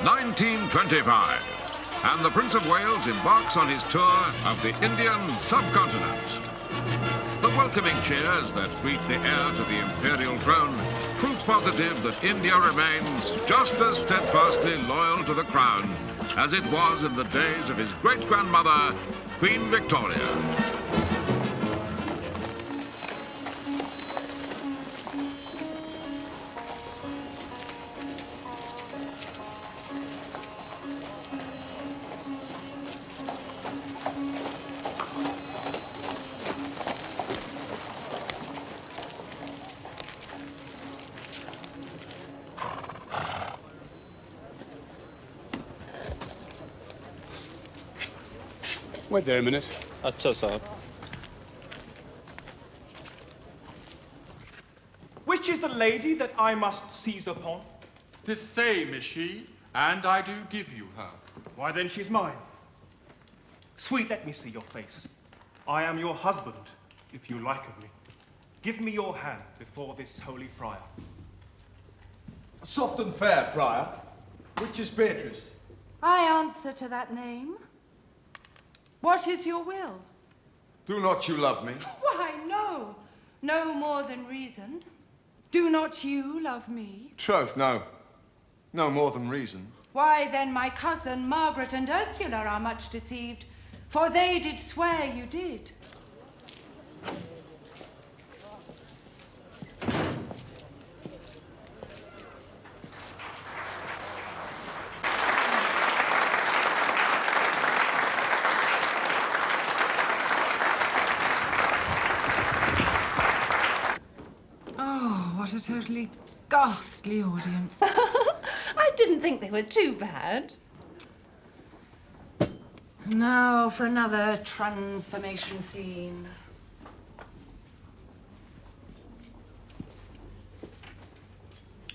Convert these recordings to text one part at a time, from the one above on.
1925, and the Prince of Wales embarks on his tour of the Indian subcontinent. The welcoming cheers that greet the heir to the imperial throne prove positive that India remains just as steadfastly loyal to the crown as it was in the days of his great-grandmother, Queen Victoria. Wait there a minute. Achha, sir. Which is the lady that I must seize upon? The same is she, and I do give you her. Why, then she's mine. Sweet, let me see your face. I am your husband, if you like of me. Give me your hand before this holy friar. Soft and fair, friar. Which is Beatrice? I answer to that name. What is your will? Do not you love me? Why, no. No more than reason. Do not you love me? Troth, no. No more than reason. Why, then my cousin Margaret and Ursula are much deceived, for they did swear you did. What a totally ghastly audience. I didn't think they were too bad. Now for another transformation scene.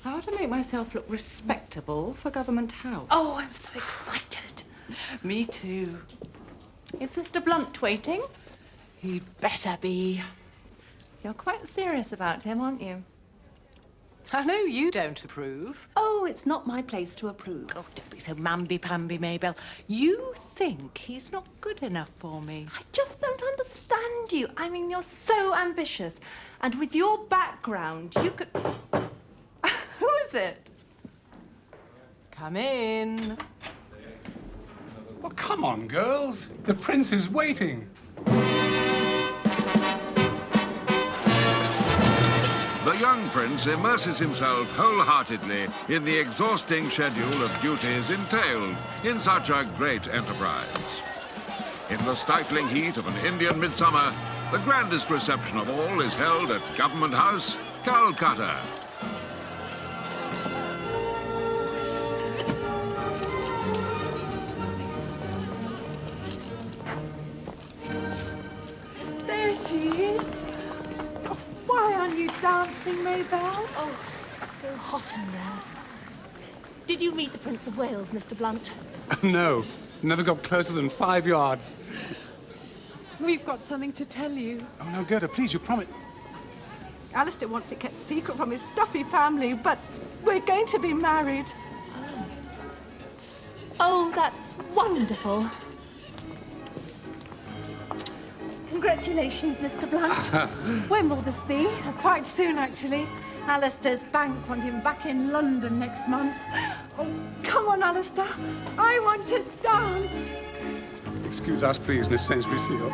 How to make myself look respectable for Government House? Oh, I'm so excited. Me too. Is Mr. Blunt waiting? He'd better be. You're quite serious about him, aren't you? I know you don't approve. Oh, it's not my place to approve. Oh, don't be so mamby-pamby, Mabel. You think he's not good enough for me. I just don't understand you. I mean, you're so ambitious. And with your background, you could... Who is it? Come in. Well, come on, girls. The prince is waiting. The young prince immerses himself wholeheartedly in the exhausting schedule of duties entailed in such a great enterprise. In the stifling heat of an Indian midsummer, the grandest reception of all is held at Government House, Calcutta. There she is. Oh, why aren't you dancing, Mabel? Oh, so hot in there. Did you meet the Prince of Wales, Mr. Blunt? No, never got closer than 5 yards. We've got something to tell you. Oh, no, Gerda, please, you promise. Alistair wants it kept secret from his stuffy family, but we're going to be married. Oh, that's wonderful. Congratulations, Mr. Blunt. When will this be? Quite soon, actually. Alistair's bank want him back in London next month. Oh, come on, Alistair. I want to dance. Excuse us, please, Miss Sainsbury Seal.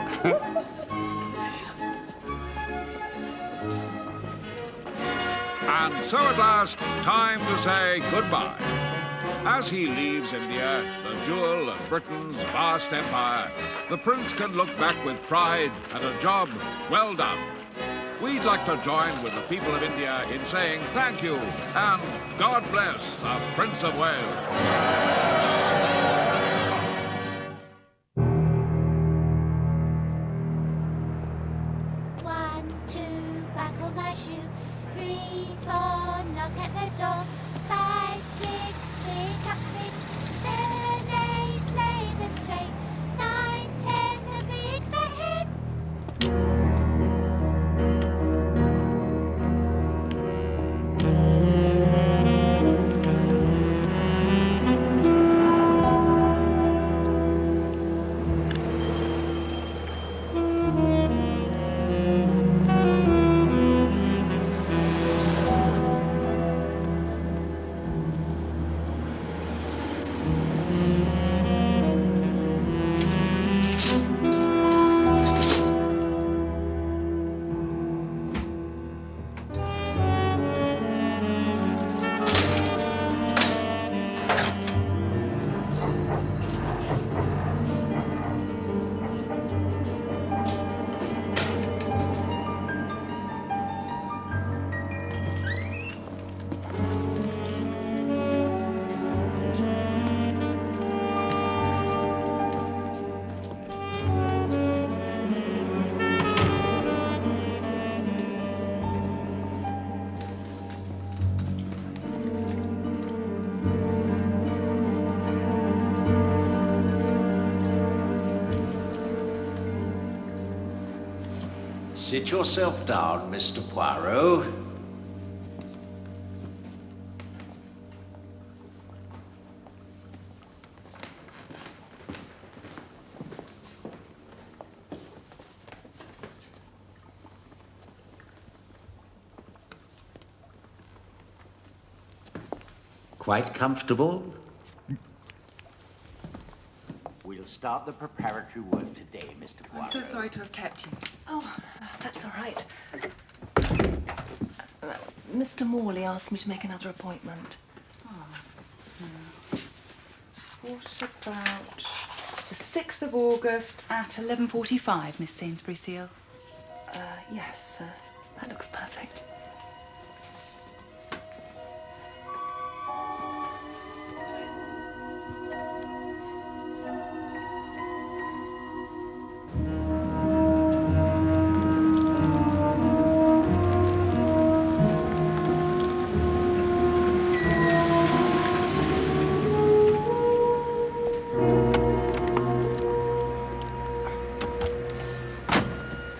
And so at last, time to say goodbye. As he leaves India, the jewel of Britain's vast empire, the prince can look back with pride and a job well done. We'd like to join with the people of India in saying thank you and God bless the Prince of Wales. Sit yourself down, Mr. Poirot. Quite comfortable? We'll start the preparatory work today, Mr. Poirot. I'm so sorry to have kept you. Oh, that's all right. Mr. Morley asked me to make another appointment. What about the 6th of August at 11:45, Miss Sainsbury Seal? Yes, that looks perfect.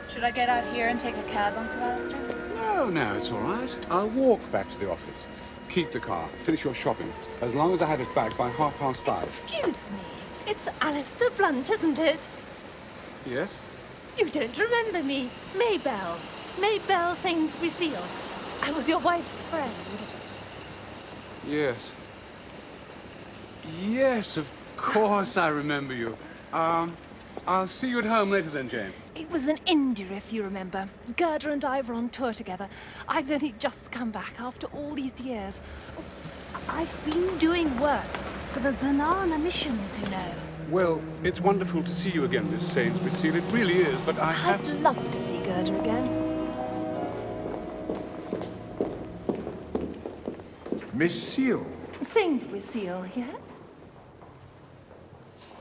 Should I get out here and take a cab, Uncle Alistair? No, it's all right. I'll walk back to the office. Keep the car. Finish your shopping. As long as I have it back by 5:30. Excuse me. It's Alistair Blunt, isn't it? Yes? You don't remember me. Maybelle. Maybelle Sainsbury Seal. I was your wife's friend. Yes. Yes, of course I remember you. I'll see you at home later then, Jane. It was in India, if you remember. Gerda and I were on tour together. I've only just come back after all these years. I've been doing work for the Zanana missions, you know. Well, it's wonderful to see you again, Miss Sainsbury Seal. It really is, but I'd love to see Gerda again. Miss Seal? Sainsbury Seal, yes?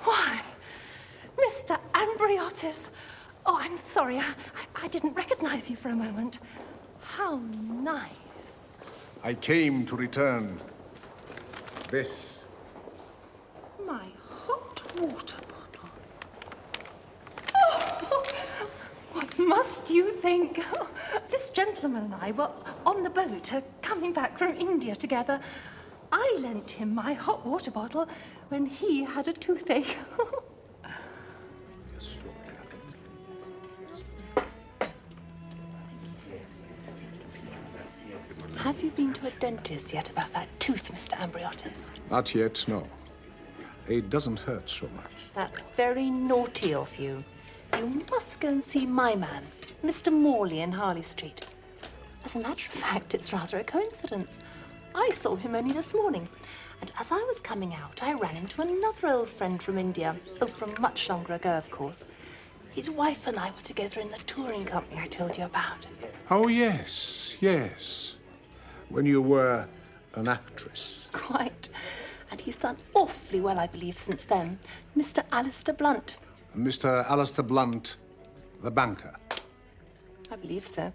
Why, Mr. Ambriotis. Oh, I'm sorry. I didn't recognize you for a moment. How nice. I came to return this. My hot water bottle. Oh, what must you think? Oh, this gentleman and I were on the boat coming back from India together. I lent him my hot water bottle when he had a toothache. Have you been to a dentist yet about that tooth, Mr. Ambriotis? Not yet, no. It doesn't hurt so much. That's very naughty of you. You must go and see my man, Mr. Morley in Harley Street. As a matter of fact, it's rather a coincidence. I saw him only this morning, and as I was coming out, I ran into another old friend from India. Oh, from much longer ago, of course. His wife and I were together in the touring company I told you about. Oh, yes, yes. When you were an actress. Quite. And he's done awfully well, I believe, since then. Mr. Alistair Blunt. Mr. Alistair Blunt, the banker. I believe so.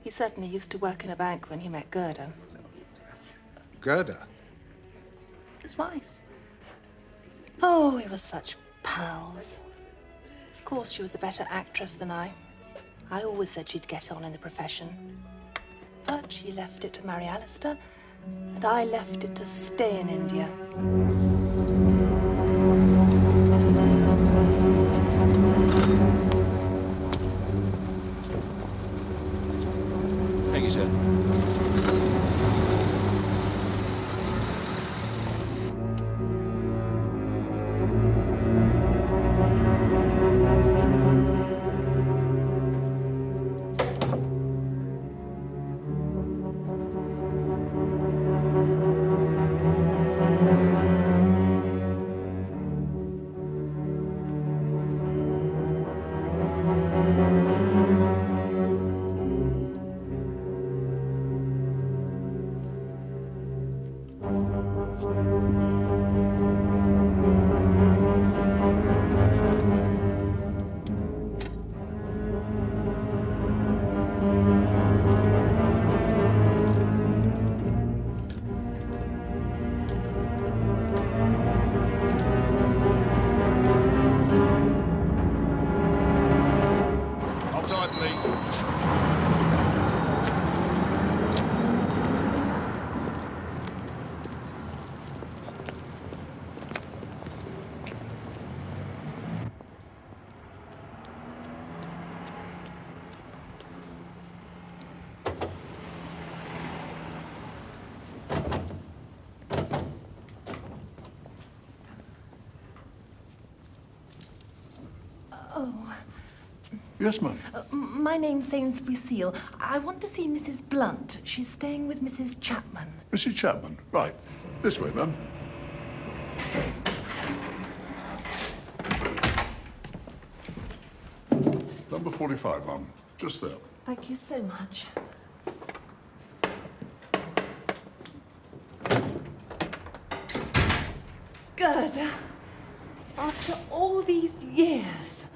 He certainly used to work in a bank when he met Gerda. Gerda? His wife. Oh, we were such pals. Of course, she was a better actress than I. I always said she'd get on in the profession. But she left it to marry Alistair, and I left it to stay in India. Thank you, sir. Yes, ma'am. My name's Sainsbury Seal. I want to see Mrs. Blunt. She's staying with Mrs. Chapman. Mrs. Chapman. Right. This way, ma'am. Number 45, ma'am. Just there. Thank you so much. Good. After all these years.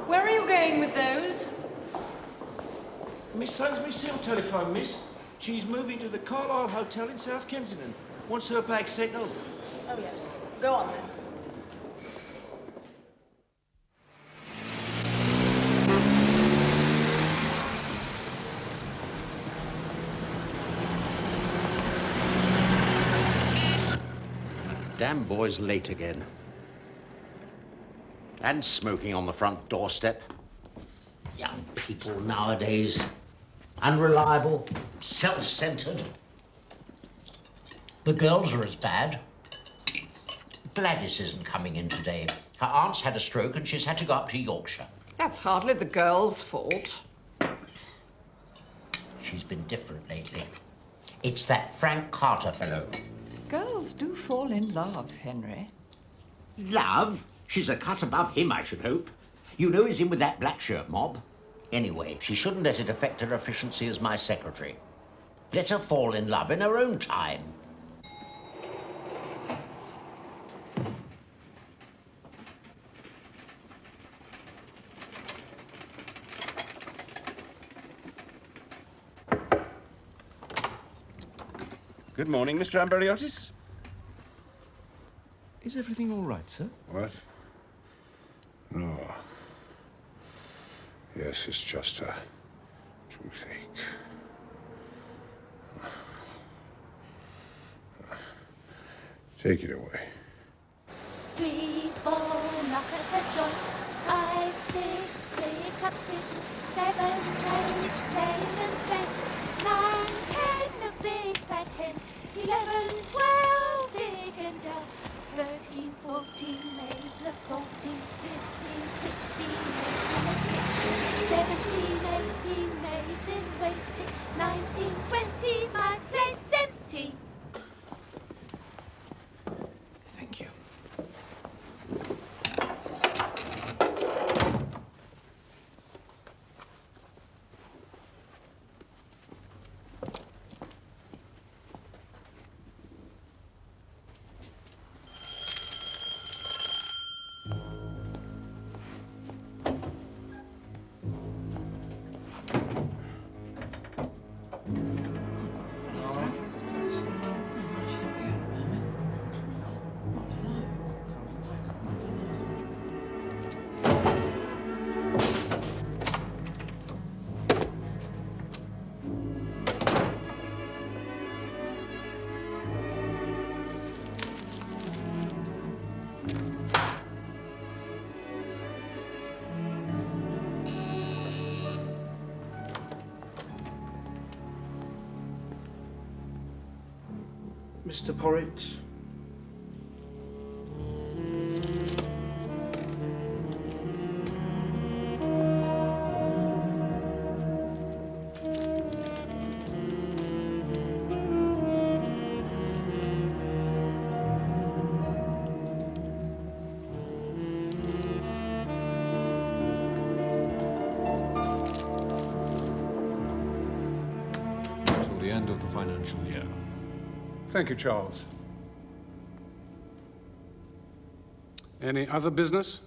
Where are you going with those? Miss Sainsbury Seal telephone, miss. She's moving to the Carlisle Hotel in South Kensington. Wants her bag sent over. Oh, yes. Go on, then. Damn boy's late again. And smoking on the front doorstep. Young people nowadays. Unreliable, self-centered. The girls are as bad. Gladys isn't coming in today. Her aunt's had a stroke and she's had to go up to Yorkshire. That's hardly the girl's fault. She's been different lately. It's that Frank Carter fellow. Girls do fall in love, Henry. Love? She's a cut above him, I should hope. You know he's in with that black shirt mob. Anyway, she shouldn't let it affect her efficiency as my secretary. Let her fall in love in her own time. Good morning, Mr. Amberiotis. Is everything all right, sir? What? No. Yes, it's just a toothache. Take it away. 3, 4, knock at the door. 5, 6, pick up sticks. 7, 8, lay them straight. 9, 10, a big fat hen. 11, 12, dig and delve. 13, 14, maids a courting. 15, 16, maids in waiting. 17, 18, maids in waiting. 19, 20, my plate's empty. Thank you. Mr. Poirot. Till the end of the financial year. Thank you, Charles. Any other business?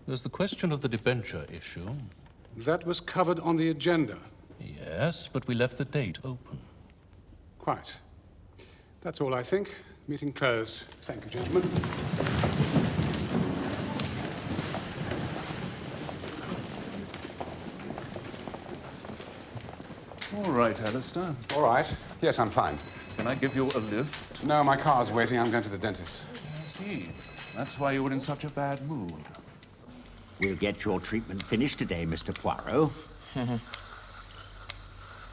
There's the question of the debenture issue. That was covered on the agenda. Yes, but we left the date open. Quite. That's all, I think. Meeting closed. Thank you, gentlemen. All right, Alistair. All right. Yes, I'm fine. Can I give you a lift? No, my car's waiting. I'm going to the dentist. I see. That's why you were in such a bad mood. We'll get your treatment finished today, Mr. Poirot.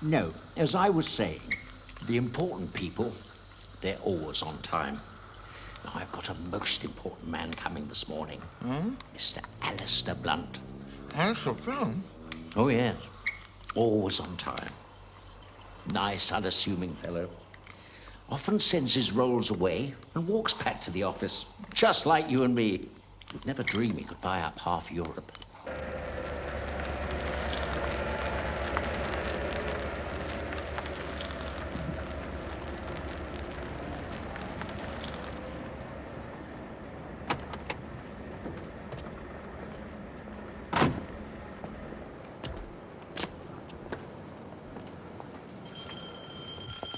No, as I was saying, the important people, they're always on time. Now, I've got a most important man coming this morning. Hmm? Mr. Alistair Blunt. Alistair Blunt? Oh, yes. Always on time. Nice, unassuming fellow. Often sends his rolls away and walks back to the office, just like you and me. You'd never dream he could buy up half Europe.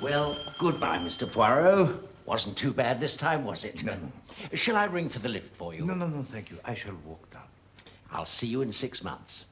Well, goodbye, Mr. Poirot. Wasn't too bad this time, was it? No. Shall I ring for the lift for you? No, thank you. I shall walk down. I'll see you in 6 months.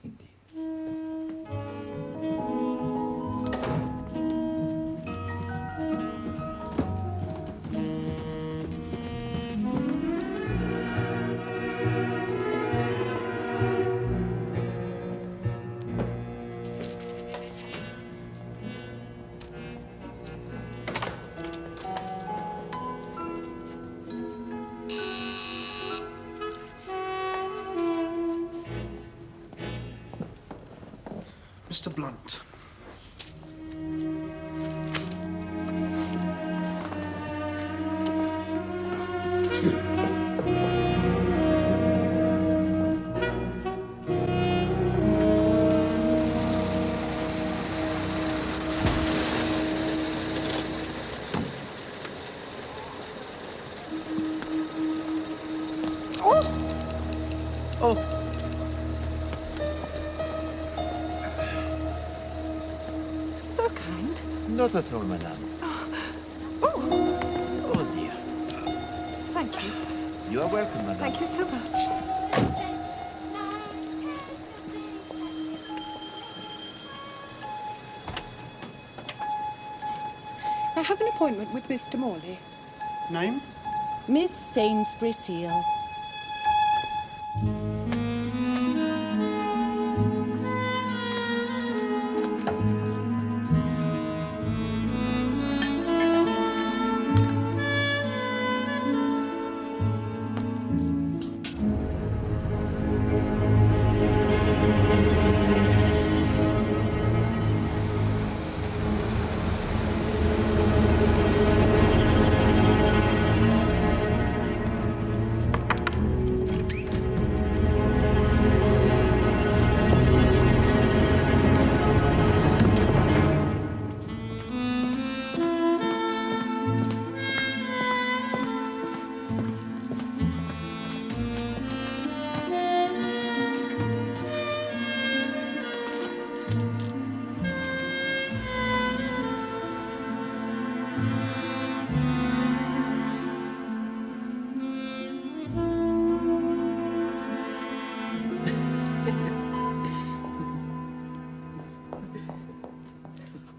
Mr. Blunt. Excuse me. Oh. So kind. Not at all, madame. Oh, dear. Thank you. You are welcome, madame. Thank you so much. I have an appointment with Mr. Morley. Name? Miss Sainsbury Seal.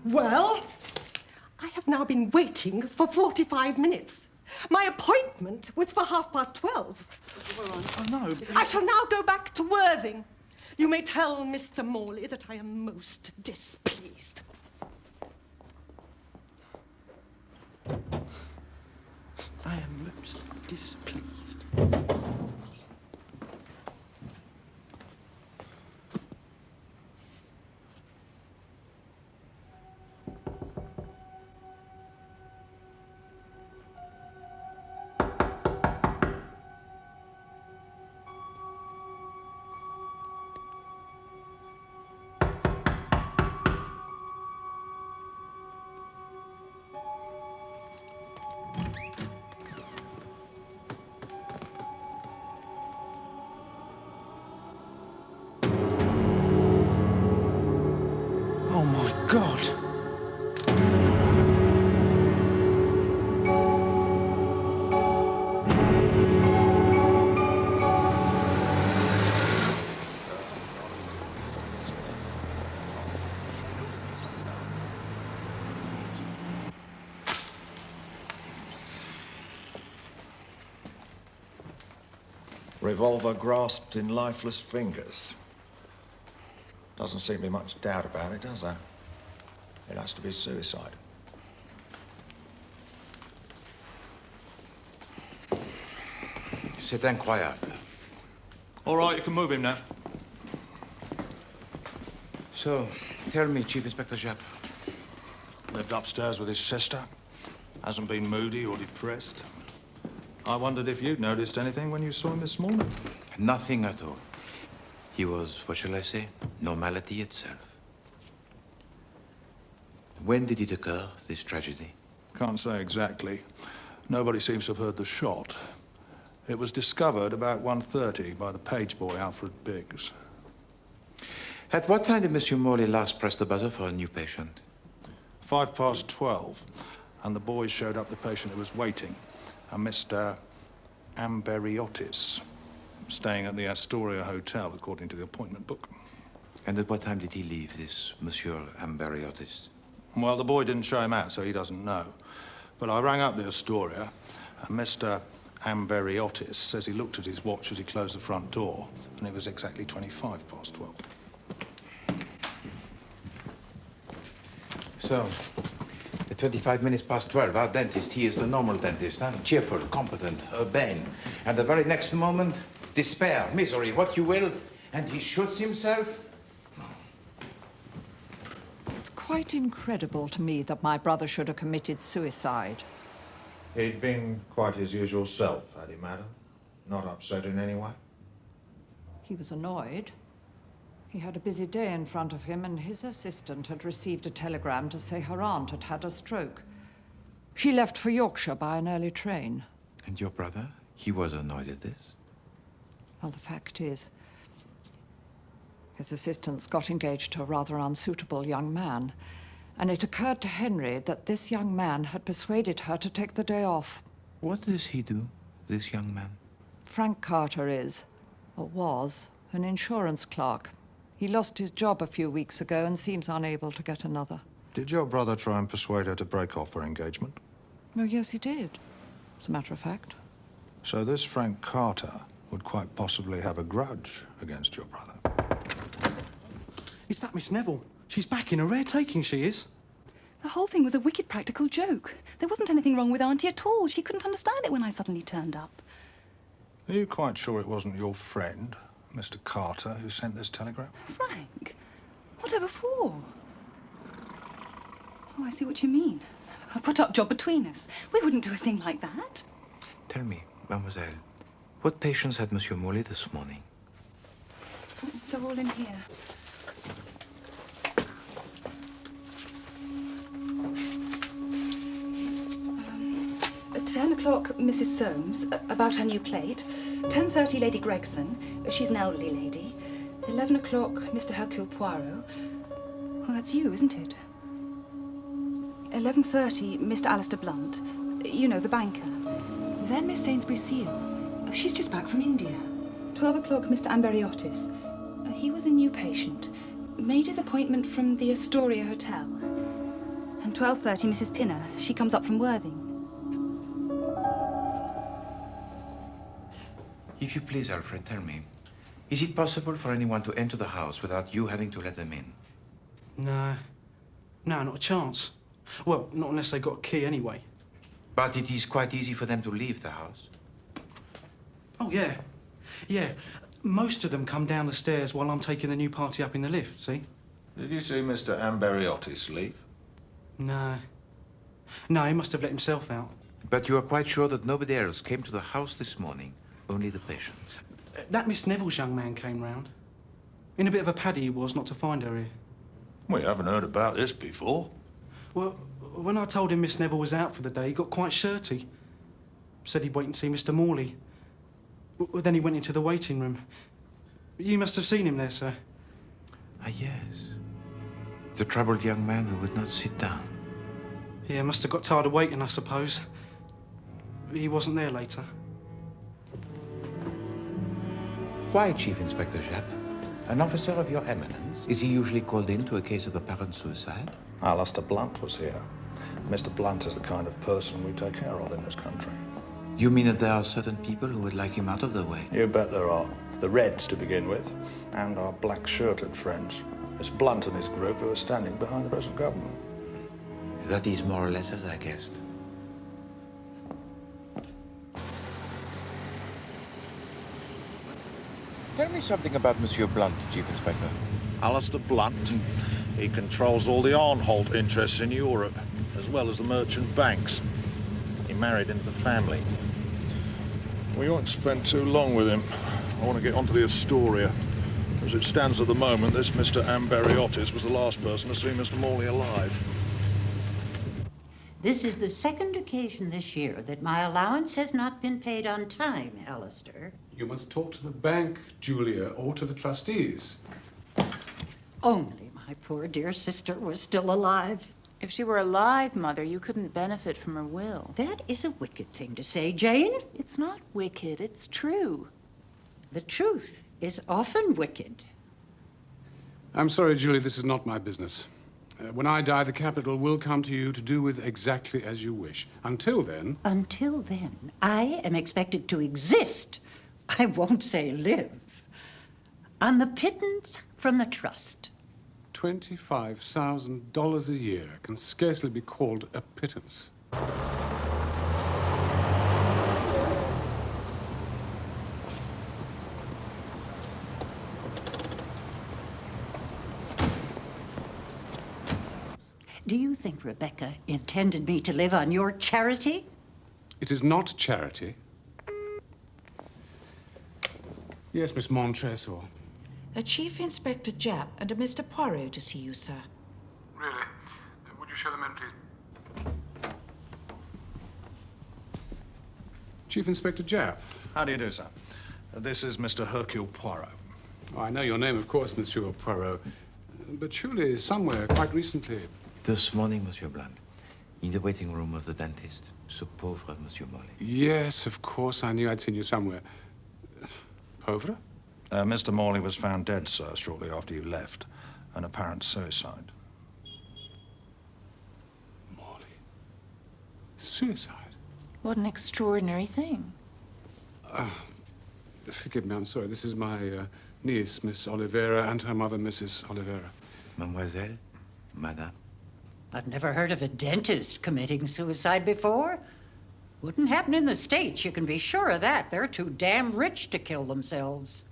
Well, I have now been waiting for 45 minutes. My appointment was for 12:30. Oh, no. I shall now go back to Worthing. You may tell Mr. Morley that I am most displeased. I am most displeased. Oh, my God. Revolver grasped in lifeless fingers. Doesn't seem to be much doubt about it, does there? It has to be suicide. C'est incroyable. All right, you can move him now. So, tell me, Chief Inspector Japp. Lived upstairs with his sister. Hasn't been moody or depressed. I wondered if you'd noticed anything when you saw him this morning. Nothing at all. He was, what shall I say, normality itself. When did it occur, this tragedy? Can't say exactly. Nobody seems to have heard the shot. It was discovered about 1:30 by the page boy, Alfred Biggs. At what time did Monsieur Morley last press the buzzer for a new patient? 12:05, and the boys showed up the patient who was waiting, a Mr. Amberiotis, staying at the Astoria Hotel, according to the appointment book. And at what time did he leave, this Monsieur Amberiotis? Well, the boy didn't show him out, so he doesn't know. But I rang up the Astoria, and Mr. Amberiotis says he looked at his watch as he closed the front door, and it was exactly 12:25. So, at 25 minutes past 12, our dentist, he is the normal dentist, huh? Cheerful, competent, urbane. And the very next moment, despair, misery, what you will, and he shoots himself? It's quite incredible to me that my brother should have committed suicide. He'd been quite his usual self, had he, madam? Not upset in any way? He was annoyed. He had a busy day in front of him, and his assistant had received a telegram to say her aunt had had a stroke. She left for Yorkshire by an early train. And your brother? He was annoyed at this? Well, the fact is, his assistants got engaged to a rather unsuitable young man, and it occurred to Henry that this young man had persuaded her to take the day off. What does he do, this young man? Frank Carter is, or was, an insurance clerk. He lost his job a few weeks ago and seems unable to get another. Did your brother try and persuade her to break off her engagement? Oh, yes, he did, as a matter of fact. So this Frank Carter would quite possibly have a grudge against your brother. Is that Miss Neville? She's back in a rare taking, she is. The whole thing was a wicked practical joke. There wasn't anything wrong with Auntie at all. She couldn't understand it when I suddenly turned up. Are you quite sure it wasn't your friend, Mr. Carter, who sent this telegram? Frank? Whatever for? Oh, I see what you mean. A put-up job between us. We wouldn't do a thing like that. Tell me, mademoiselle, what patients had Monsieur Morley this morning? They're all in here. At 10 o'clock, Mrs. Soames, about her new plate. 10:30, Lady Gregson. She's an elderly lady. 11 o'clock, Mr. Hercule Poirot. Oh, that's you, isn't it? 11:30, Mr. Alistair Blunt. You know, the banker. Then Miss Sainsbury Seal. Oh, she's just back from India. 12 o'clock, Mr. Amberiotis. He was a new patient. Made his appointment from the Astoria Hotel. And 12:30, Mrs. Pinner. She comes up from Worthing. If you please, Alfred, tell me, is it possible for anyone to enter the house without you having to let them in? No. No, not a chance. Well, not unless they got a key anyway. But it is quite easy for them to leave the house. Oh, yeah. Yeah. Most of them come down the stairs while I'm taking the new party up in the lift, see? Did you see Mr. Amberiotis leave? No. No, he must have let himself out. But you are quite sure that nobody else came to the house this morning? Only the patients? That Miss Neville's young man came round. In a bit of a paddy he was not to find her here. We haven't heard about this before. Well, when I told him Miss Neville was out for the day, he got quite shirty. Said he'd wait and see Mr. Morley. Then he went into the waiting room. You must have seen him there, sir. Ah, yes. The troubled young man who would not sit down. Yeah, must have got tired of waiting, I suppose. He wasn't there later. Why, Chief Inspector Japp? An officer of your eminence? Is he usually called in to a case of apparent suicide? Alistair Blunt was here. Mr. Blunt is the kind of person we take care of in this country. You mean that there are certain people who would like him out of the way? You bet there are. The Reds, to begin with, and our black-shirted friends. It's Blunt and his group who are standing behind the present government. That is more or less as I guessed. Tell me something about Monsieur Blunt, Chief Inspector. Alistair Blunt. He controls all the Arnholt interests in Europe, as well as the merchant banks. He married into the family. We won't spend too long with him. I want to get onto the Astoria. As it stands at the moment, this Mr. Amberiotis was the last person to see Mr. Morley alive. This is the second occasion this year that my allowance has not been paid on time, Alistair. You must talk to the bank, Julia, or to the trustees. Only my poor dear sister was still alive. If she were alive, Mother, you couldn't benefit from her will. That is a wicked thing to say, Jane. It's not wicked, it's true. The truth is often wicked. I'm sorry, Julie, this is not my business. When I die, the capital will come to you to do with exactly as you wish. Until then... Until then, I am expected to exist. I won't say live. On the pittance from the trust. $25,000 a year can scarcely be called a pittance. Do you think Rebecca intended me to live on your charity? It is not charity. Yes, Miss Montresor. A Chief Inspector Japp and a Mr. Poirot to see you, sir. Really? Would you show them in, please? Chief Inspector Japp. How do you do, sir? This is Mr. Hercule Poirot. Oh, I know your name, of course, Monsieur Poirot. But surely somewhere, quite recently... This morning, Monsieur Blunt, in the waiting room of the dentist, ce pauvre Monsieur Morley. Yes, of course, I knew I'd seen you somewhere. Pauvre? Mr. Morley was found dead, sir, shortly after you left. An apparent suicide. Morley? Suicide? What an extraordinary thing. Forgive me, I'm sorry. This is my niece, Miss Oliveira, and her mother, Mrs. Oliveira. Mademoiselle? Madame? I've never heard of a dentist committing suicide before. Wouldn't happen in the States, you can be sure of that. They're too damn rich to kill themselves.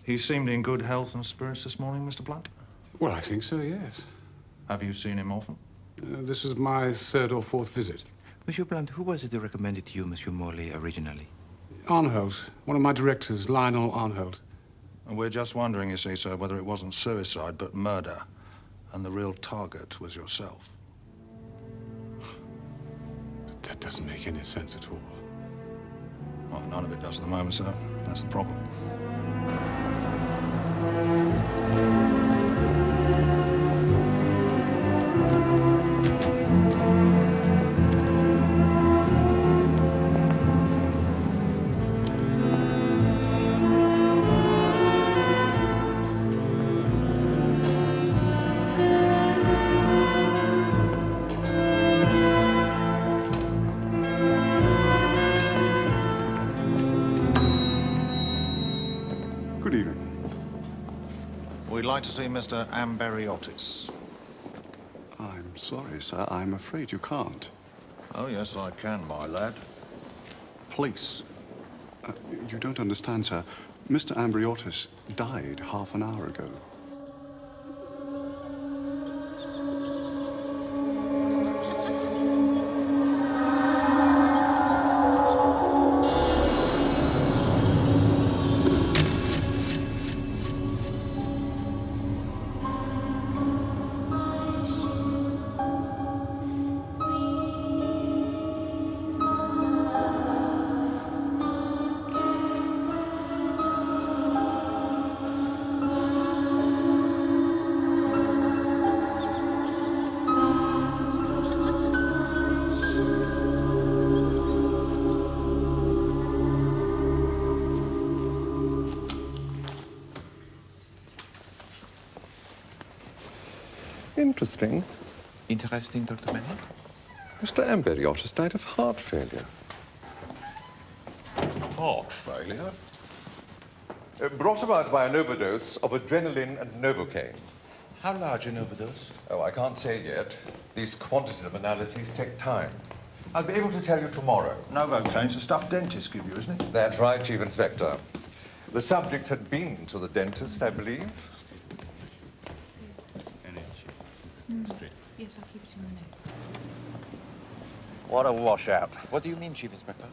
He seemed in good health and spirits this morning, Mr. Blunt? Well, I think so, yes. Have you seen him often? This is my third or fourth visit. Monsieur Blunt, who was it who recommended to you Monsieur Morley originally? Arnholt. One of my directors, Lionel Arnholt. And we're just wondering, you see, sir, whether it wasn't suicide, but murder. And the real target was yourself. But that doesn't make any sense at all. Well, none of it does at the moment, sir. That's the problem. Good evening. We'd like to see Mr. Amberiotis. I'm sorry, sir. I'm afraid you can't. Oh, yes, I can, my lad. Police. You don't understand, sir. Mr. Amberiotis died half an hour ago. Interesting. Interesting, Dr. Manning? Mr. Amberiotis died of heart failure. Heart failure? Brought about by an overdose of adrenaline and Novocaine. How large an overdose? Oh, I can't say yet. These quantitative analyses take time. I'll be able to tell you tomorrow. Novocaine's the stuff dentists give you, isn't it? That's right, Chief Inspector. The subject had been to the dentist, I believe. Yes, I'll keep it in the notes. What a washout. What do you mean, Chief Inspector?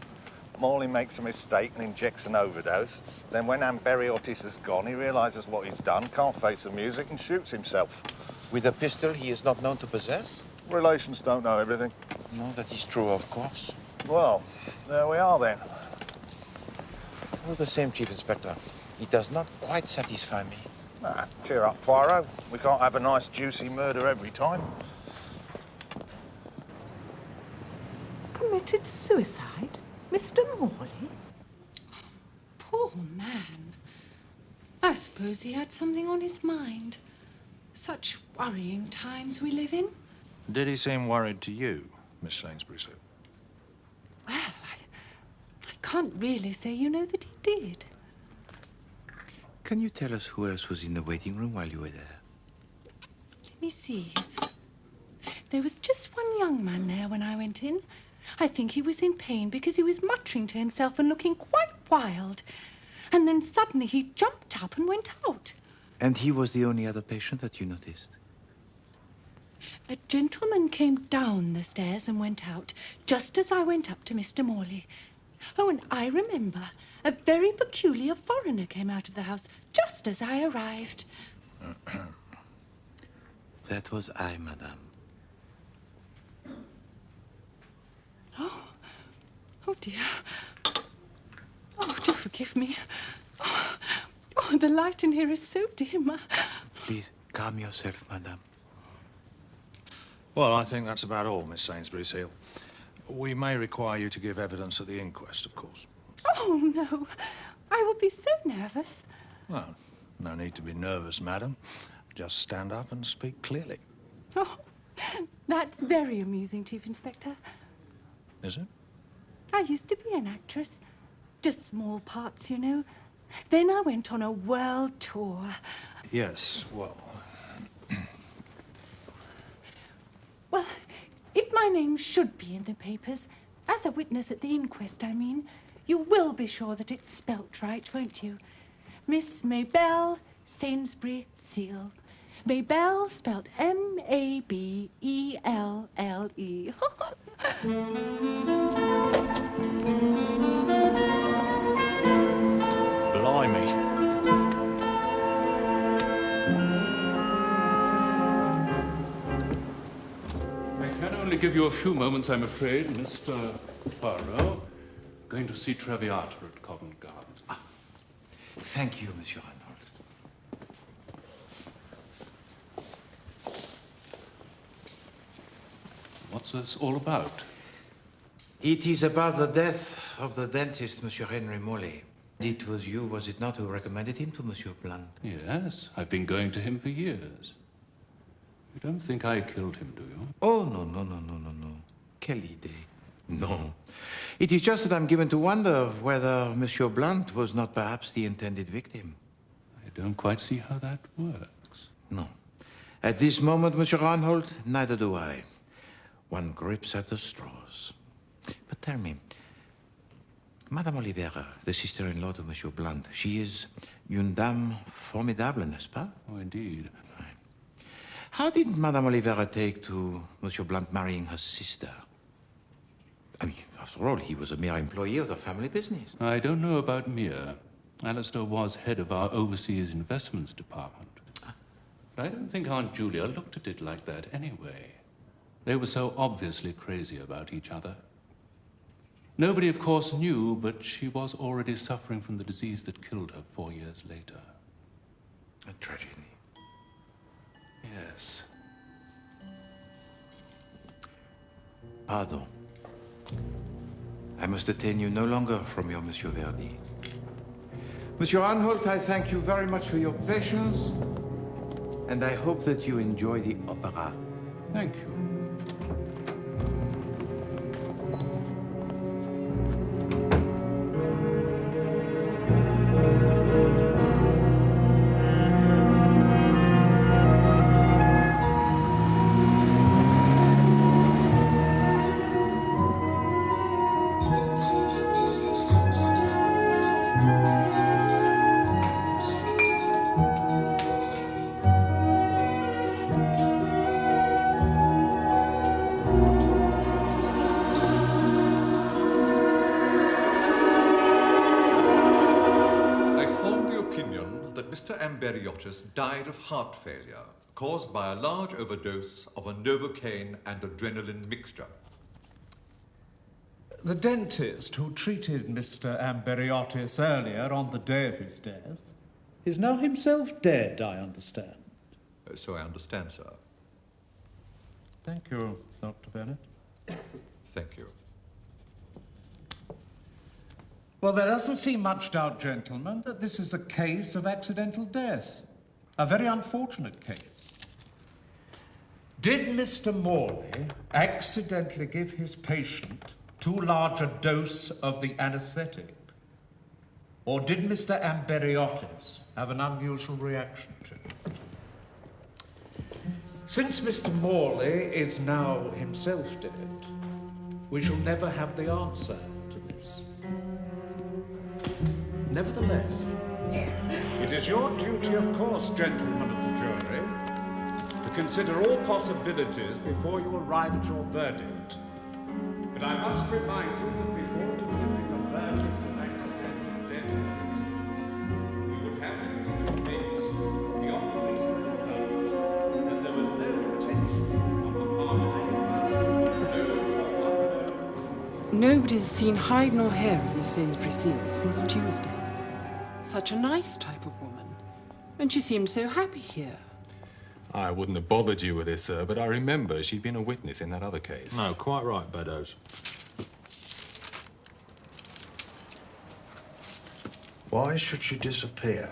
Morley makes a mistake and injects an overdose. Then when Amberiotis has gone, he realises what he's done, can't face the music and shoots himself. With a pistol he is not known to possess? Relations don't know everything. No, that is true, of course. Well, there we are then. All the same, Chief Inspector, it does not quite satisfy me. Ah, cheer up, Poirot. We can't have a nice, juicy murder every time. Committed suicide? Mr. Morley? Poor man. I suppose he had something on his mind. Such worrying times we live in. Did he seem worried to you, Miss Sainsbury? Well, I can't really say, you know, that he did. Can you tell us who else was in the waiting room while you were there? Let me see. There was just one young man there when I went in. I think he was in pain because he was muttering to himself and looking quite wild. And then suddenly he jumped up and went out. And he was the only other patient that you noticed? A gentleman came down the stairs and went out, just as I went up to Mr. Morley. Oh, and I remember a very peculiar foreigner came out of the house just as I arrived. That was I, madame. Oh, dear. Oh, do forgive me. Oh, the light in here is so dim. Please, calm yourself, madame. Well, I think that's about all, Miss Sainsbury-Seal. We may require you to give evidence at the inquest, of course. Oh, no. I will be so nervous. Well, no need to be nervous, madam. Just stand up and speak clearly. Oh, that's very amusing, Chief Inspector. Is it? I used to be an actress. Just small parts, you know. Then I went on a world tour. Yes, well... Well, if my name should be in the papers, as a witness at the inquest, I mean, you will be sure that it's spelt right, won't you? Miss Mabel Sainsbury-Seal. Mabel spelt M-A-B-E-L-L-E. Blimey. I can only give you a few moments, I'm afraid, Mr. Poirot. Going to see Traviata at Covent Garden. Thank you, Monsieur Arnold. What's this all about? It is about the death of the dentist, Monsieur Henry Morley. It was you, was it not, who recommended him to Monsieur Blunt? Yes, I've been going to him for years. You don't think I killed him, do you? Oh, no. Quelle idée. No. It is just that I'm given to wonder whether Monsieur Blunt was not perhaps the intended victim. I don't quite see how that works. No. At this moment, Monsieur Arnold, neither do I. One grips at the straws. But tell me, Madame Oliveira, the sister-in-law to Monsieur Blunt, she is une dame formidable, n'est-ce pas? Oh, indeed. How did Madame Oliveira take to Monsieur Blunt marrying her sister? I mean, after all, he was a mere employee of the family business. I don't know about Mia. Alistair was head of our overseas investments department. But I don't think Aunt Julia looked at it like that anyway. They were so obviously crazy about each other. Nobody, of course, knew, but she was already suffering from the disease that killed her 4 years later. A tragedy. Yes. Pardon. I must detain you no longer from your Monsieur Verdi. Monsieur Anholt, I thank you very much for your patience, and I hope that you enjoy the opera. Thank you. known that Mr. Amberiotis died of heart failure caused by a large overdose of a Novocaine and adrenaline mixture. The dentist who treated Mr. Amberiotis earlier on the day of his death is now himself dead, I understand. So I understand, sir. Thank you, Dr. Bennett. Thank you. Well, there doesn't seem much doubt, gentlemen, that this is a case of accidental death. A very unfortunate case. Did Mr. Morley accidentally give his patient too large a dose of the anesthetic? Or did Mr. Amberiotis have an unusual reaction to it? Since Mr. Morley is now himself dead, we shall never have the answer to this. Nevertheless, it is your duty, of course, gentlemen of the jury, to consider all possibilities before you arrive at your verdict. But I must remind you that before delivering a verdict of accidental death, for instance, we would have to be convinced, beyond reasonable doubt, that there was no intention on the part of any person, known or unknown. Nobody's seen hide nor hair of Miss Sainsbury Seal since Tuesday. Such a nice type of woman. And she seemed so happy here. I wouldn't have bothered you with this, sir, but I remember she'd been a witness in that other case. No, quite right, Beddoes. Why should she disappear?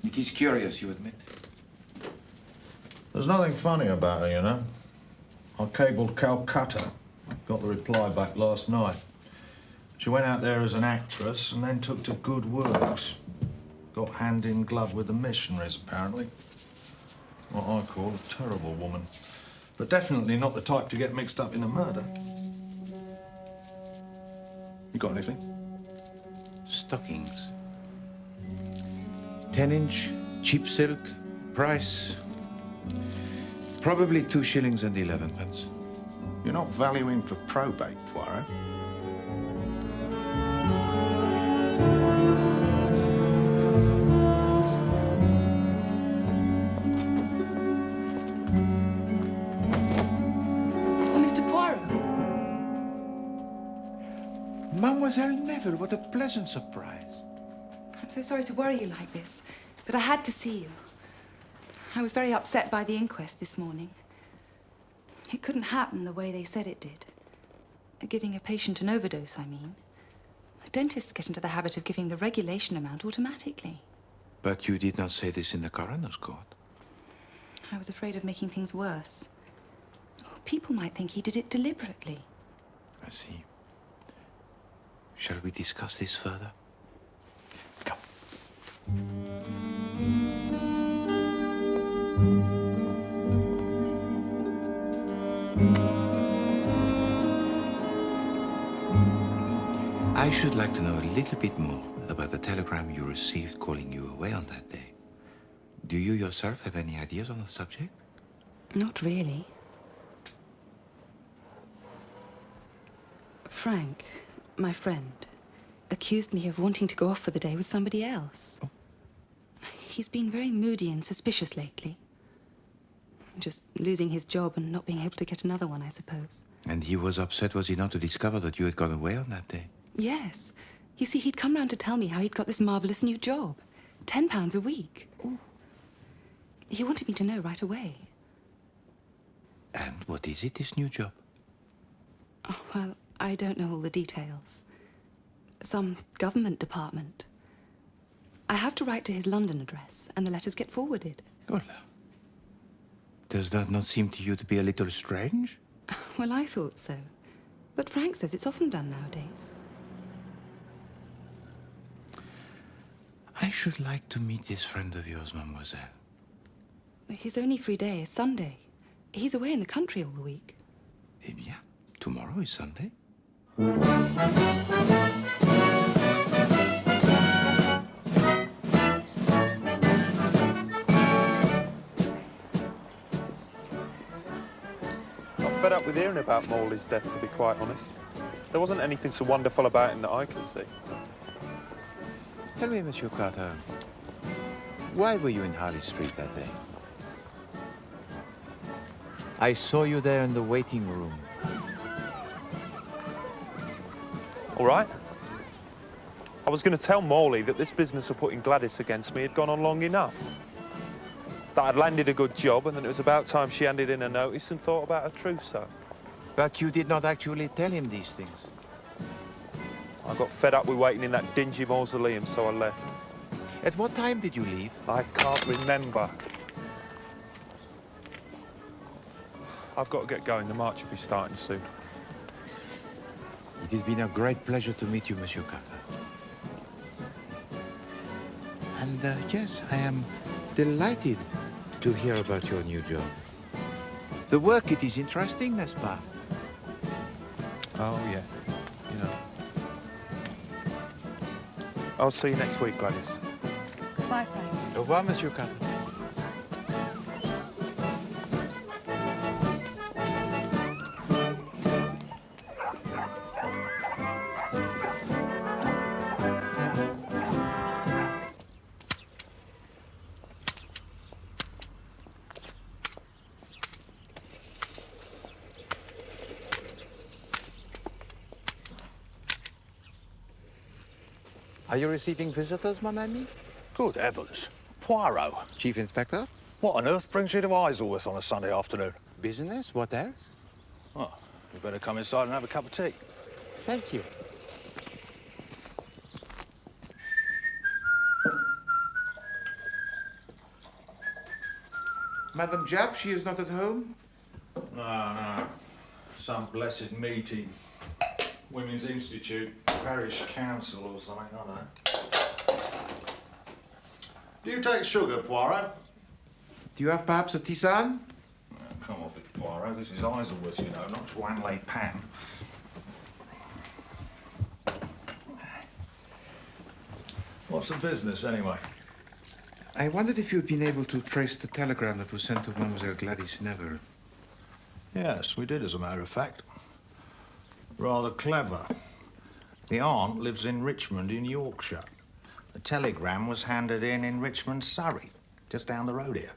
It is curious, you admit. There's nothing funny about her, you know. I cabled Calcutta. Got the reply back last night. She went out there as an actress and then took to good works. Got hand in glove with the missionaries, apparently. What I call a terrible woman. But definitely not the type to get mixed up in a murder. You got anything? Stockings. 10-inch, cheap silk, price. Probably 2 shillings and 11 pence. You're not valuing for probate, Poirot. Mr. Poirot. Mademoiselle Neville, what a pleasant surprise. I'm so sorry to worry you like this, but I had to see you. I was very upset by the inquest this morning. It couldn't happen the way they said it did. Giving a patient an overdose, I mean. Dentists get into the habit of giving the regulation amount automatically. But you did not say this in the coroner's court. I was afraid of making things worse. People might think he did it deliberately. I see. Shall we discuss this further? I should like to know a little bit more about the telegram you received calling you away on that day. Do you yourself have any ideas on the subject? Not really. Frank, my friend, accused me of wanting to go off for the day with somebody else. Oh. He's been very moody and suspicious lately. Just losing his job and not being able to get another one, I suppose. And he was upset, was he not, to discover that you had gone away on that day? Yes. You see, he'd come round to tell me how he'd got this marvellous new job. £10 a week. Ooh. He wanted me to know right away. And what is it, this new job? Oh, well, I don't know all the details. Some government department. I have to write to his London address, and the letters get forwarded. Hola. Does that not seem to you to be a little strange? Well, I thought so. But Frank says it's often done nowadays. I should like to meet this friend of yours, mademoiselle. His only free day is Sunday. He's away in the country all the week. Eh bien, tomorrow is Sunday. I'm fed up with hearing about Morley's death, to be quite honest. There wasn't anything so wonderful about him that I could see. Tell me, Monsieur Carter, why were you in Harley Street that day? I saw you there in the waiting room. All right. I was going to tell Morley that this business of putting Gladys against me had gone on long enough. That I'd landed a good job and that it was about time she handed in a notice and thought about her trousseau. But you did not actually tell him these things. I got fed up with waiting in that dingy mausoleum, so I left. At what time did you leave? I can't remember. I've got to get going. The march will be starting soon. It has been a great pleasure to meet you, Monsieur Carter. And yes, I am delighted to hear about your new job. The work, it is interesting, n'est-ce pas? Oh, yeah. You know. I'll see you next week, Gladys. Goodbye, Frank. Au revoir, Monsieur Carter. Are you receiving visitors, mon ami? Good heavens. Poirot. Chief Inspector? What on earth brings you to Isleworth on a Sunday afternoon? Business? What else? Oh, you better come inside and have a cup of tea. Thank you. Madame Japp, she is not at home? No. Some blessed meeting. Women's Institute, Parish Council or something, I don't know. Do you take sugar, Poirot? Do you have perhaps a tisane? Oh, come off it, Poirot. This is Isleworth, you know, not Swanley Pan. What's the business, anyway? I wondered if you'd been able to trace the telegram that was sent to Mademoiselle Gladys Neville. Yes, we did, as a matter of fact. Rather clever. The aunt lives in Richmond in Yorkshire. The telegram was handed in Richmond, Surrey, just down the road here.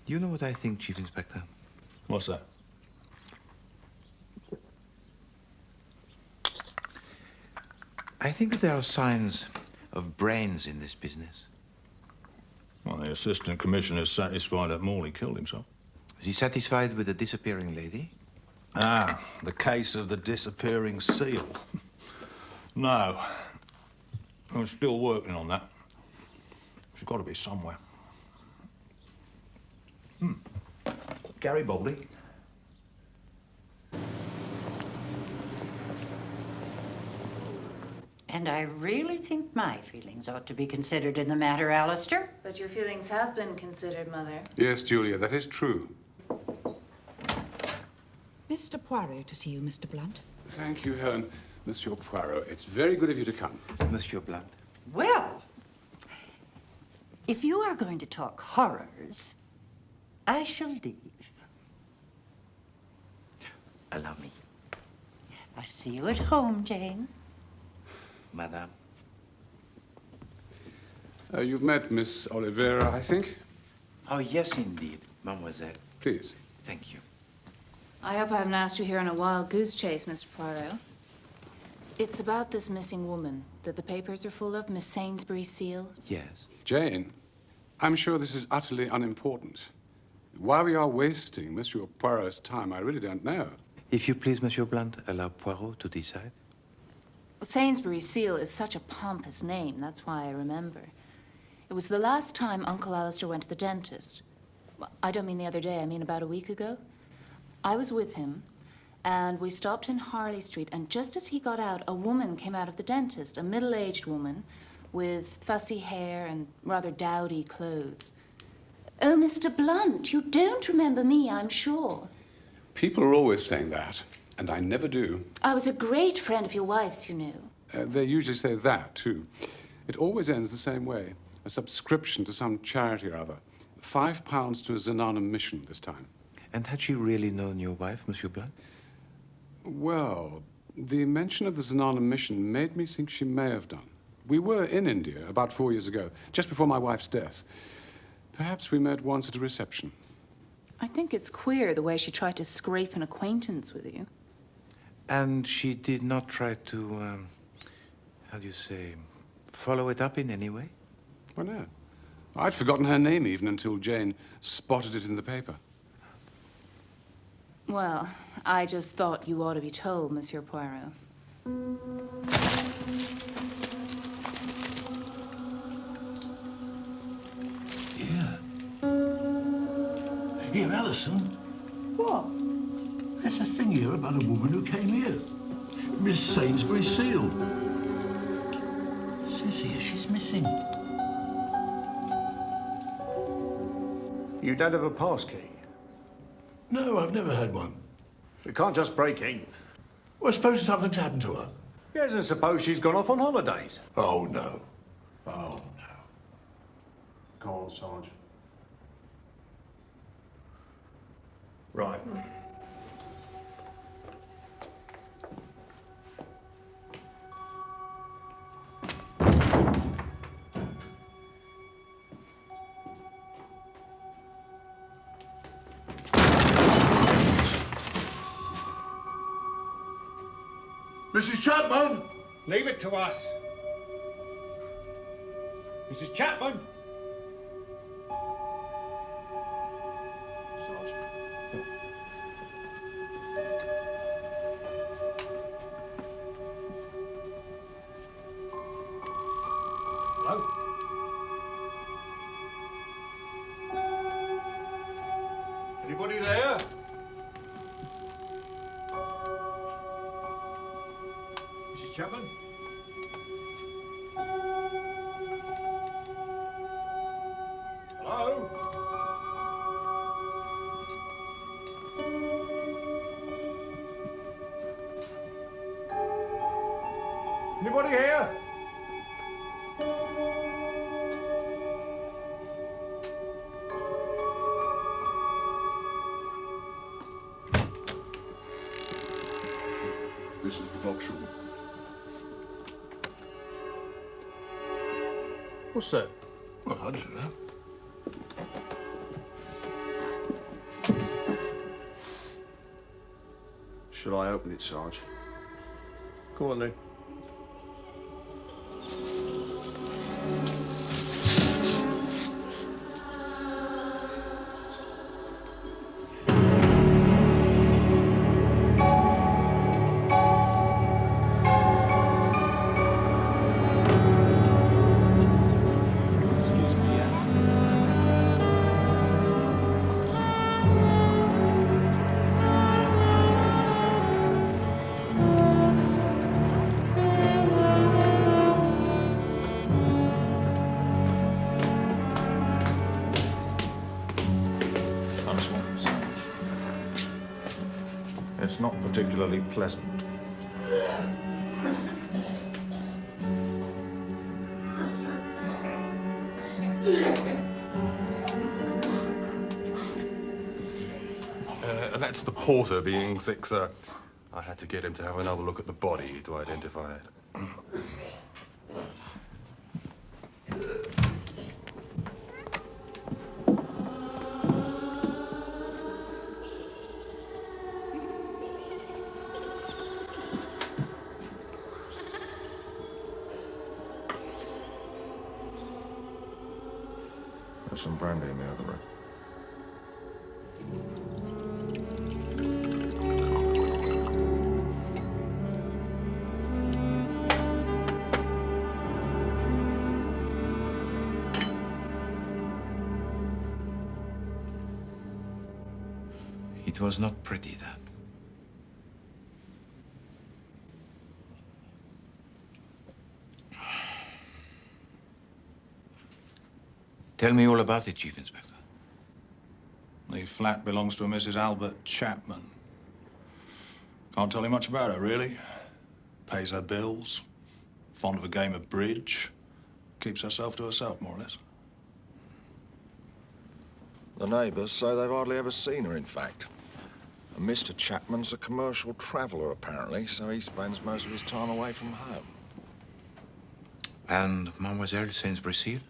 Do you know what I think, Chief Inspector? What's that? I think that there are signs of brains in this business. Well, the Assistant Commissioner's satisfied that Morley killed himself. Is he satisfied with the disappearing lady? Ah, the case of the disappearing seal. No. I'm still working on that. She's got to be somewhere. Garibaldi. And I really think my feelings ought to be considered in the matter, Alistair. But your feelings have been considered, Mother. Yes, Julia, that is true. Mr. Poirot to see you, Mr. Blunt. Thank you, Helen. Monsieur Poirot, it's very good of you to come. Monsieur Blunt. Well, if you are going to talk horrors, I shall leave. Allow me. I'll see you at home, Jane. Madame. You've met Miss Oliveira, I think? Oh, yes, indeed, mademoiselle. Please. Thank you. I hope I haven't asked you here on a wild goose chase, Mr. Poirot. It's about this missing woman that the papers are full of, Miss Sainsbury Seal. Yes. Jane, I'm sure this is utterly unimportant. Why we are wasting Monsieur Poirot's time, I really don't know. If you please, Monsieur Blunt, allow Poirot to decide. Well, Sainsbury Seal is such a pompous name, that's why I remember. It was the last time Uncle Alistair went to the dentist. Well, I don't mean the other day, I mean about a week ago. I was with him, and we stopped in Harley Street, and just as he got out, a woman came out of the dentist, a middle-aged woman with fussy hair and rather dowdy clothes. Oh, Mr. Blunt, you don't remember me, I'm sure. People are always saying that, and I never do. I was a great friend of your wife's, you know. They usually say that, too. It always ends the same way. A subscription to some charity or other. £5 to a Xenon mission this time. And had she really known your wife, Monsieur Blunt? Well, The mention of the Zanana mission made me think she may have done. We were in India about 4 years ago, just before my wife's death. Perhaps we met once at a reception. I think it's queer the way she tried to scrape an acquaintance with you. And she did not try to, how do you say, follow it up in any way? Why not? I'd forgotten her name even until Jane spotted it in the paper. Well, I just thought you ought to be told, Monsieur Poirot. Here, Alison. What? There's a thing here about a woman who came here. Miss Sainsbury Seal. Says here she's missing. You don't have a pass key? No, I've never had one. We can't just break in. Well, suppose something's happened to her. Yes, and suppose she's gone off on holidays. Oh, no. Oh, no. Go on, Sarge. Right. Mrs. Chapman! Leave it to us. Mrs. Chapman! Hello? Anybody there? Mrs. Chapman? Hello? Anybody here? This is the box room. What's that? Well, I don't know. Shall I open it, Sarge? Go on then. It's not particularly pleasant. That's the porter being sick, sir. I had to get him to have another look at the body to identify it. There's some brandy in the other room. It was not pretty, that. Tell me all about it, Chief Inspector. The flat belongs to a Mrs. Albert Chapman. Can't tell you much about her, really. Pays her bills, fond of a game of bridge, keeps herself to herself, more or less. The neighbours say they've hardly ever seen her, in fact. And Mr. Chapman's a commercial traveller, apparently, so he spends most of his time away from home. And Mademoiselle Sainsbury-Seal?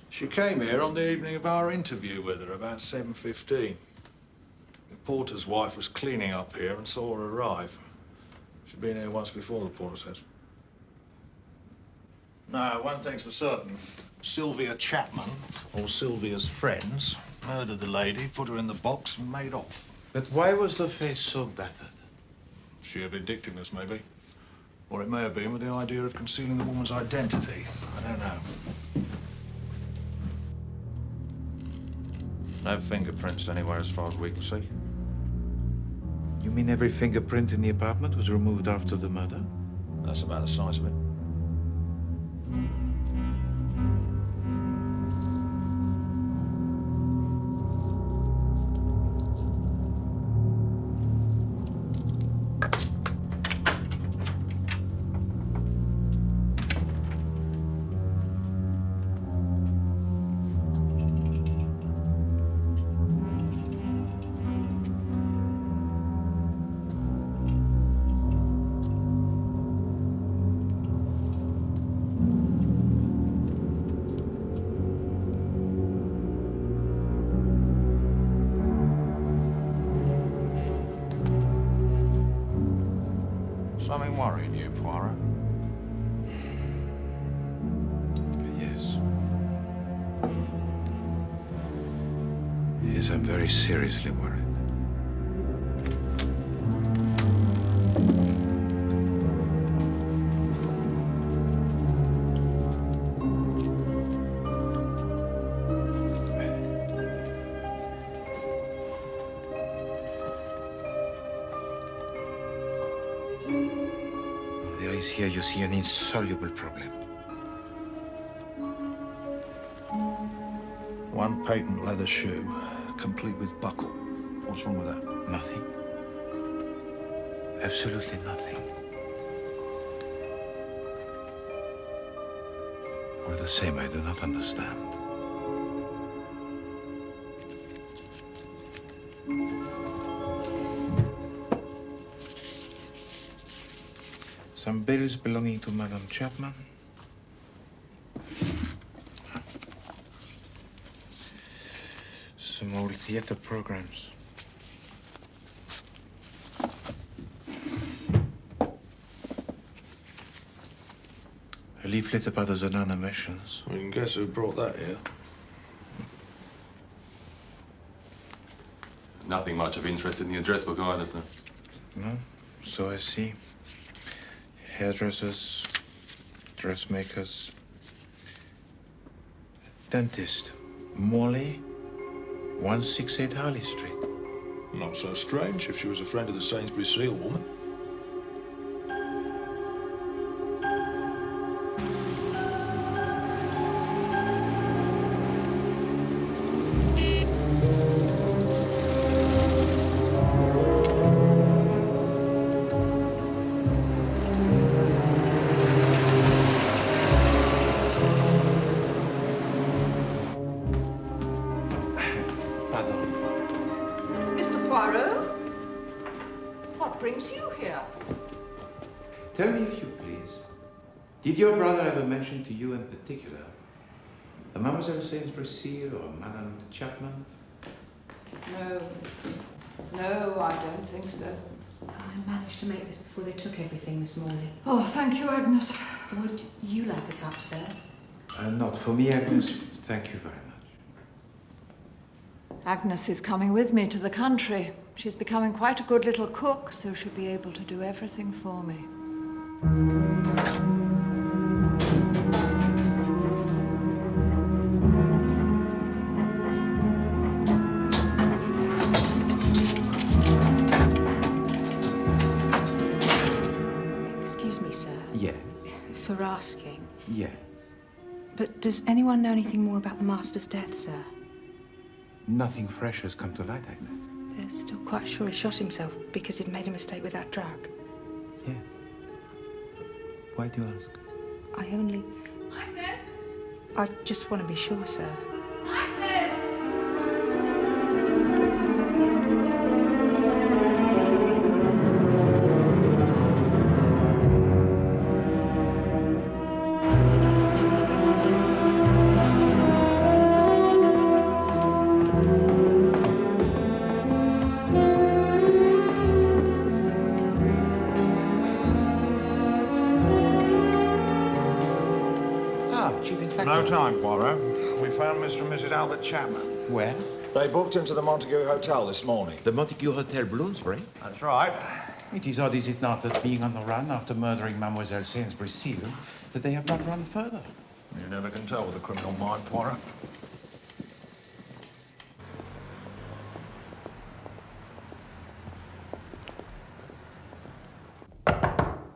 She came here on the evening of our interview with her, about 7:15. The porter's wife was cleaning up here and saw her arrive. She'd been here once before, the porter says. No, one thing's for certain. Sylvia Chapman, or Sylvia's friends, murdered the lady, put her in the box and made off. But why was the face so battered? Sheer vindictiveness, maybe. Or it may have been with the idea of concealing the woman's identity. I don't know. No fingerprints anywhere as far as we can see. You mean every fingerprint in the apartment was removed after the murder? That's about the size of it. Something worrying you, Poirot? Yes. Yes, I'm very seriously worried. Here you see an insoluble problem. One patent leather shoe, complete with buckle. What's wrong with that? Nothing. Absolutely nothing. All the same, I do not understand. Some bills belonging to Madame Chapman. Some old theater programs. A leaflet about the Zanana missions. Well, you can guess who brought that here. Nothing much of interest in the address book either, sir. No, so I see. Hairdressers, dressmakers, dentist, Morley, 168 Harley Street. Not so strange if she was a friend of the Sainsbury-Seal woman. Mr. Poirot? What brings you here? Tell me, if you please, did your brother ever mention to you in particular a Mademoiselle Sainsbury-Seal or Madame Chapman? No. No, I don't think so. I managed to make this before they took everything this morning. Oh, thank you, Agnes. Would you like a cup, sir? Not for me, Agnes. Thank you very much. Agnes is coming with me to the country. She's becoming quite a good little cook, so she'll be able to do everything for me. Excuse me, sir. Yeah. For asking. Yeah. But does anyone know anything more about the master's death, sir? Nothing fresh has come to light, Agnes. They're still quite sure he shot himself because he'd made a mistake with that drug. Yeah. Why do you ask? I only... Agnes! I just want to be sure, sir. Agnes! Chief Inspector. No time, Poirot. We found Mr. and Mrs. Albert Chapman. Where? They booked into the Montague Hotel this morning. The Montague Hotel, Bloomsbury? That's right. It is odd, is it not, that being on the run after murdering Mademoiselle Sainsbury Seal, that they have not run further? You never can tell with a criminal mind, Poirot.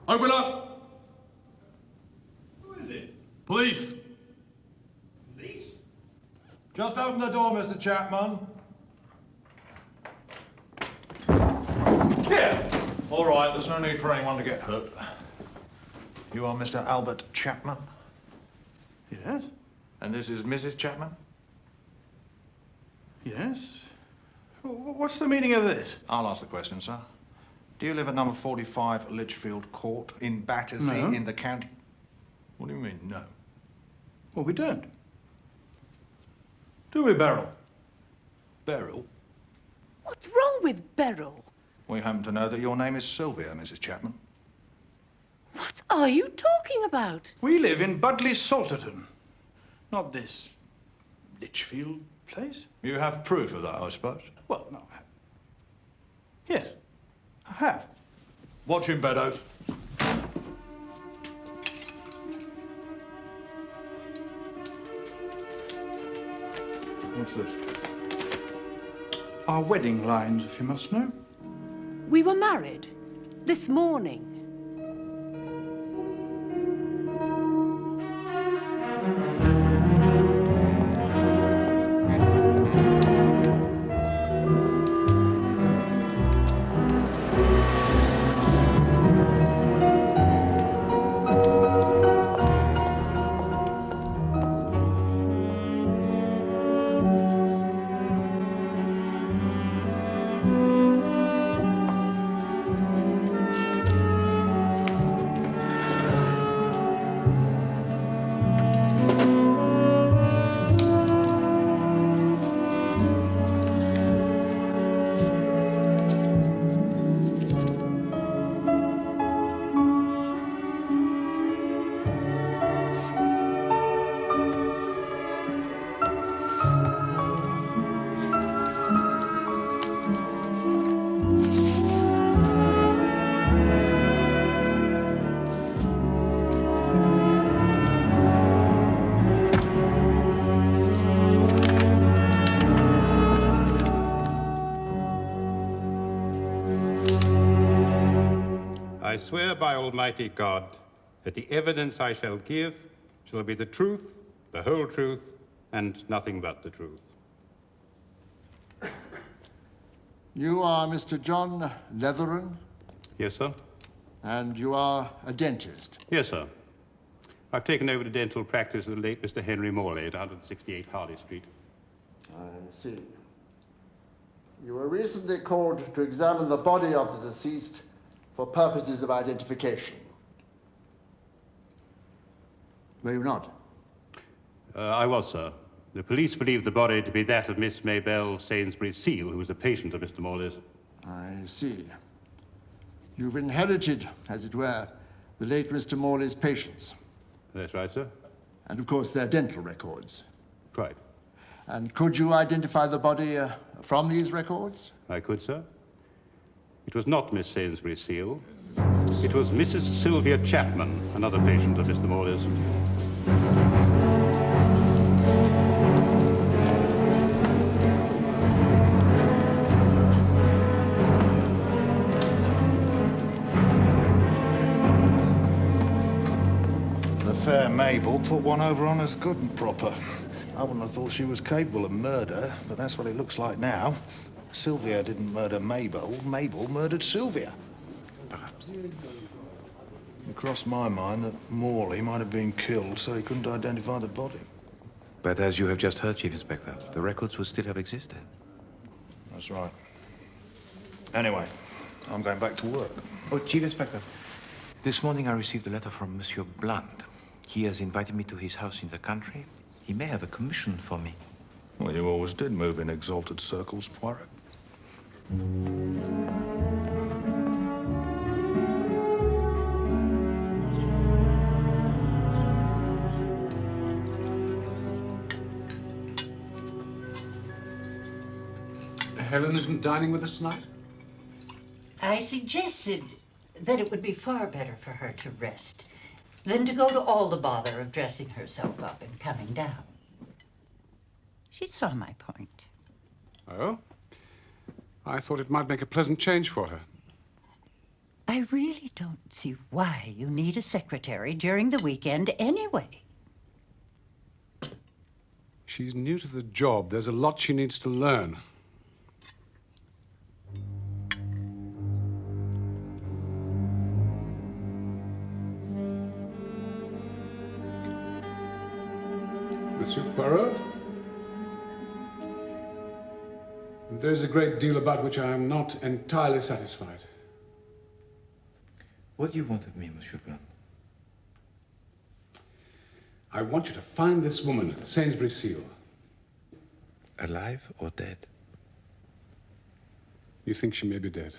Open up! Who is it? Police! Police? Just open the door, Mr. Chapman. Here! All right, there's no need for anyone to get hurt. You are Mr. Albert Chapman? Yes? And this is Mrs. Chapman? Yes? What's the meaning of this? I'll ask the question, sir. Do you live at number 45 Litchfield Court in Battersea No. in the county? What do you mean, no? Well, we don't. Do we, Beryl? Beryl? What's wrong with Beryl? We happen to know that your name is Sylvia, Mrs. Chapman. What are you talking about? We live in Budley Salterton. Not this Litchfield place. You have proof of that, I suppose? Well, no. Yes, I have. Watch him, Beddoes. What's this? Our wedding lines, if you must know. We were married this morning. I swear by Almighty God that the evidence I shall give shall be the truth, the whole truth, and nothing but the truth. You are Mr. John Leatheran, Yes, sir? and you are a dentist. Yes, sir. I've taken over the dental practice of the late Mr. Henry Morley at 168 Harley Street. I see. You were recently called to examine the body of the deceased for purposes of identification. Were you not? I was, sir. The police believe the body to be that of Miss Maybelle Sainsbury Seal, who was a patient of Mr. Morley's. I see. You've inherited, as it were, the late Mr. Morley's patients. That's right, sir. And of course their dental records. Right. And could you identify the body from these records? I could, sir. It was not Miss Sainsbury Seal. It was Mrs. Sylvia Chapman, another patient of Mr. Morley's. The fair Mabel put one over on us good and proper. I wouldn't have thought she was capable of murder, but that's what it looks like now. Sylvia didn't murder Mabel. Mabel murdered Sylvia. Perhaps. It crossed my mind that Morley might have been killed so he couldn't identify the body. But as you have just heard, Chief Inspector, the records would still have existed. That's right. Anyway, I'm going back to work. Oh, Chief Inspector, this morning I received a letter from Monsieur Blunt. He has invited me to his house in the country. He may have a commission for me. Well, you always did move in exalted circles, Poirot. Helen isn't dining with us tonight? I suggested that it would be far better for her to rest than to go to all the bother of dressing herself up and coming down. She saw my point. Oh? I thought it might make a pleasant change for her. I really don't see why you need a secretary during the weekend anyway. She's new to the job. There's a lot she needs to learn. Monsieur Poirot? There's a great deal about which I am not entirely satisfied. What do you want of me, Monsieur Blunt? I want you to find this woman, Sainsbury Seal. Alive or dead? You think she may be dead?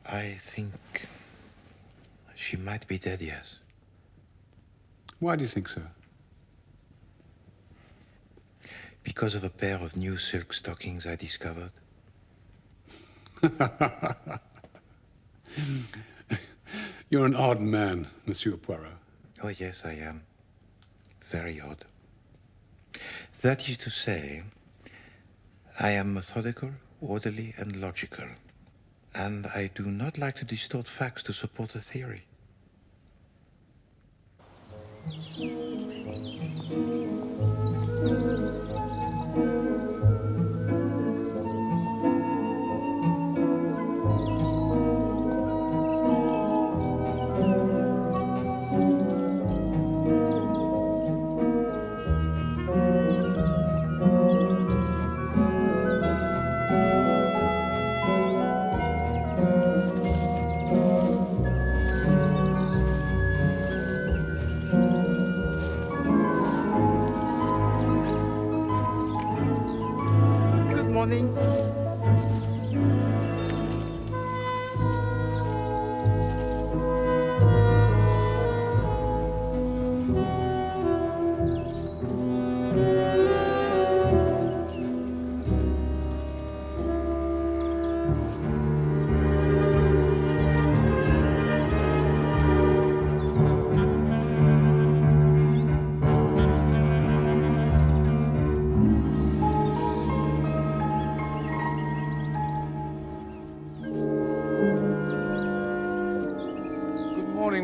I think she might be dead, yes. Why do you think so? Because of a pair of new silk stockings I discovered. You're an odd man, Monsieur Poirot. Oh, yes, I am. Very odd. That is to say, I am methodical, orderly, and logical. And I do not like to distort facts to support a theory.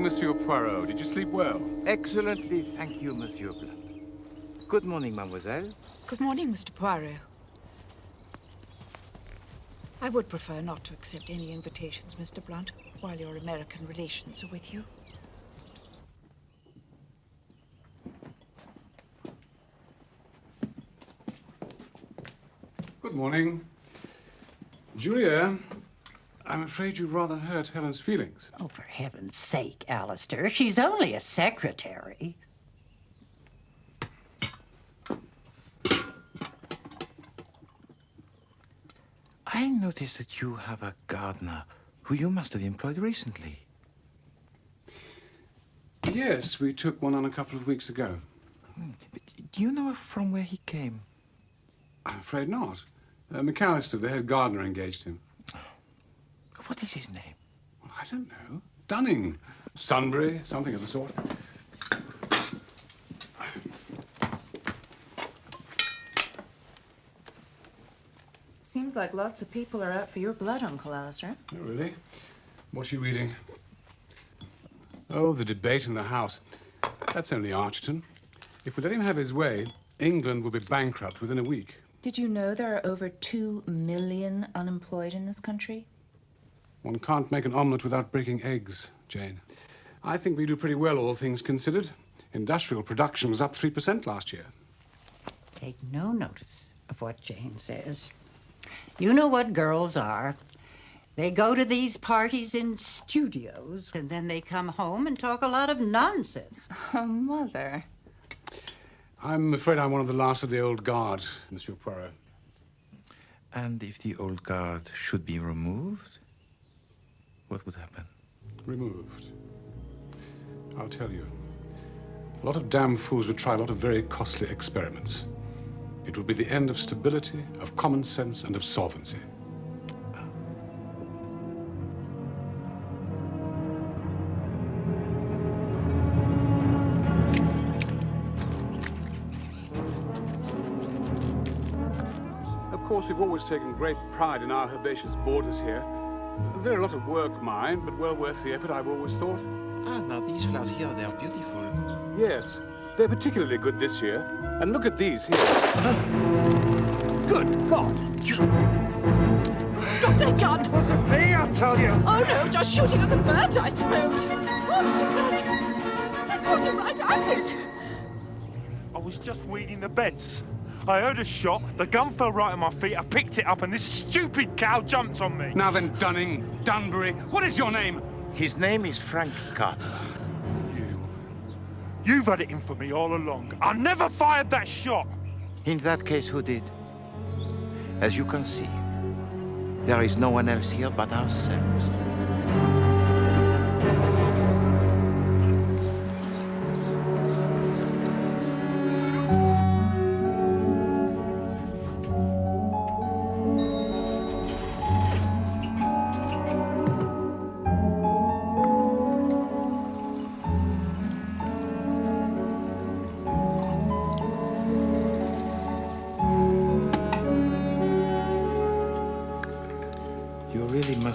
Monsieur Poirot. Did you sleep well? Excellently, thank you, Monsieur Blunt. Good morning, mademoiselle. Good morning, Mr. Poirot. I would prefer not to accept any invitations, Mr. Blunt, while your American relations are with you. Good morning. Julia, I'm afraid you rather hurt Helen's feelings. Oh, for heaven's sake, Alistair. She's only a secretary. I noticed that you have a gardener who you must have employed recently. Yes, we took one on a couple of weeks ago. But do you know from where he came? I'm afraid not. McAllister, the head gardener, engaged him. What is his name? Well, I don't know. Dunning. Sunbury, something of the sort. Seems like lots of people are out for your blood, Uncle Alistair. Oh, really? What are you reading? Oh, the debate in the House. That's only Archton. If we let him have his way, England will be bankrupt within a week. Did you know there are over 2 million unemployed in this country? One can't make an omelette without breaking eggs, Jane. I think we do pretty well, all things considered. Industrial production was up 3% last year. Take no notice of what Jane says. You know what girls are. They go to these parties in studios, and then they come home and talk a lot of nonsense. Oh, Mother. I'm afraid I'm one of the last of the old guard, Monsieur Poirot. And if the old guard should be removed, what would happen? Removed. I'll tell you. A lot of damn fools would try a lot of very costly experiments. It would be the end of stability, of common sense, and of solvency. Of course, we've always taken great pride in our herbaceous borders here. They're a lot of work, mind, but well worth the effort, I've always thought. Ah, now these flowers here, they are beautiful. Yes, they're particularly good this year. And look at these here. Good God! Drop that gun! Wasn't me, I tell you! Oh no, just shooting at the birds, I suppose. Oops, I caught him right at it. I was just weeding the beds. I heard a shot, the gun fell right at my feet, I picked it up and this stupid cow jumped on me. Now then, Dunning, Dunbury, what is your name? His name is Frank Carter. You've had it in for me all along. I never fired that shot. In that case, who did? As you can see, there is no one else here but ourselves.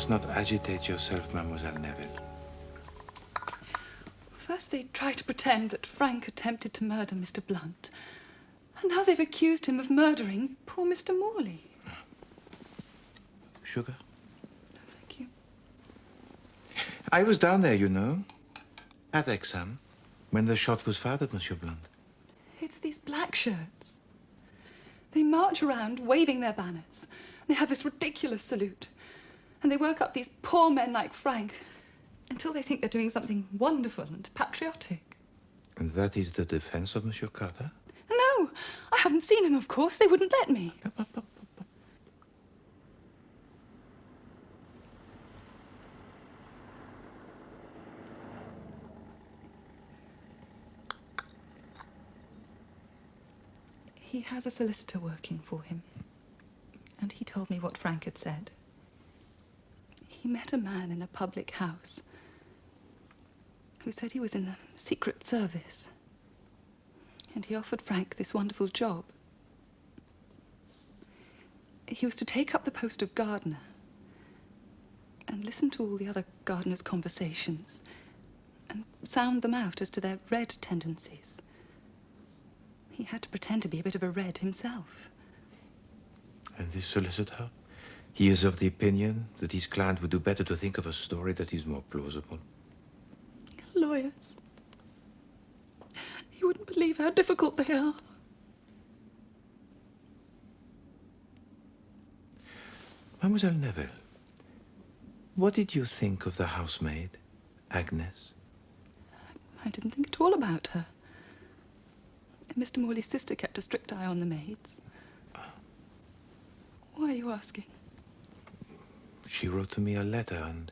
Not agitate yourself, Mademoiselle Neville. First they tried to pretend that Frank attempted to murder Mr. Blunt. And now they've accused him of murdering poor Mr. Morley. Sugar? No, thank you. I was down there, you know, at Exham, when the shot was fired at Monsieur Blunt. It's these black shirts. They march around waving their banners. They have this ridiculous salute. And they work up these poor men like Frank until they think they're doing something wonderful and patriotic. And that is the defense of Monsieur Carter? No, I haven't seen him, of course. They wouldn't let me. He has a solicitor working for him. And he told me what Frank had said. He met a man in a public house who said he was in the Secret Service. And he offered Frank this wonderful job. He was to take up the post of gardener and listen to all the other gardeners' conversations and sound them out as to their red tendencies. He had to pretend to be a bit of a red himself. And this solicitor? He is of the opinion that his client would do better to think of a story that is more plausible. Lawyers. You wouldn't believe how difficult they are. Mademoiselle Neville, what did you think of the housemaid, Agnes? I didn't think at all about her. Mr. Morley's sister kept a strict eye on the maids. Why are you asking? She wrote to me a letter, and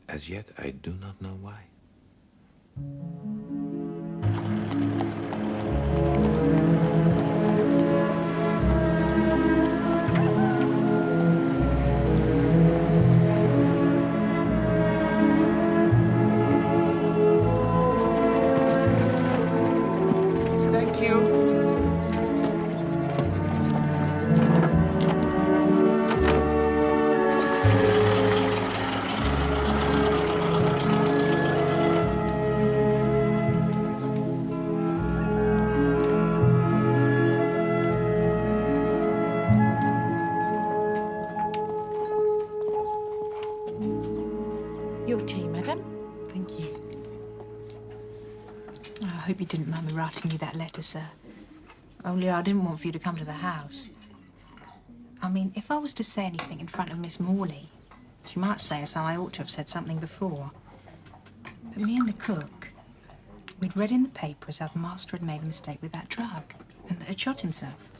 as yet I do not know why. Thank you. Your tea, madam. Thank you. I hope you didn't mind me writing you that letter, sir. Only I didn't want for you to come to the house. I mean, if I was to say anything in front of Miss Morley, she might say as how I ought to have said something before. But me and the cook, we'd read in the papers how the master had made a mistake with that drug and that had shot himself.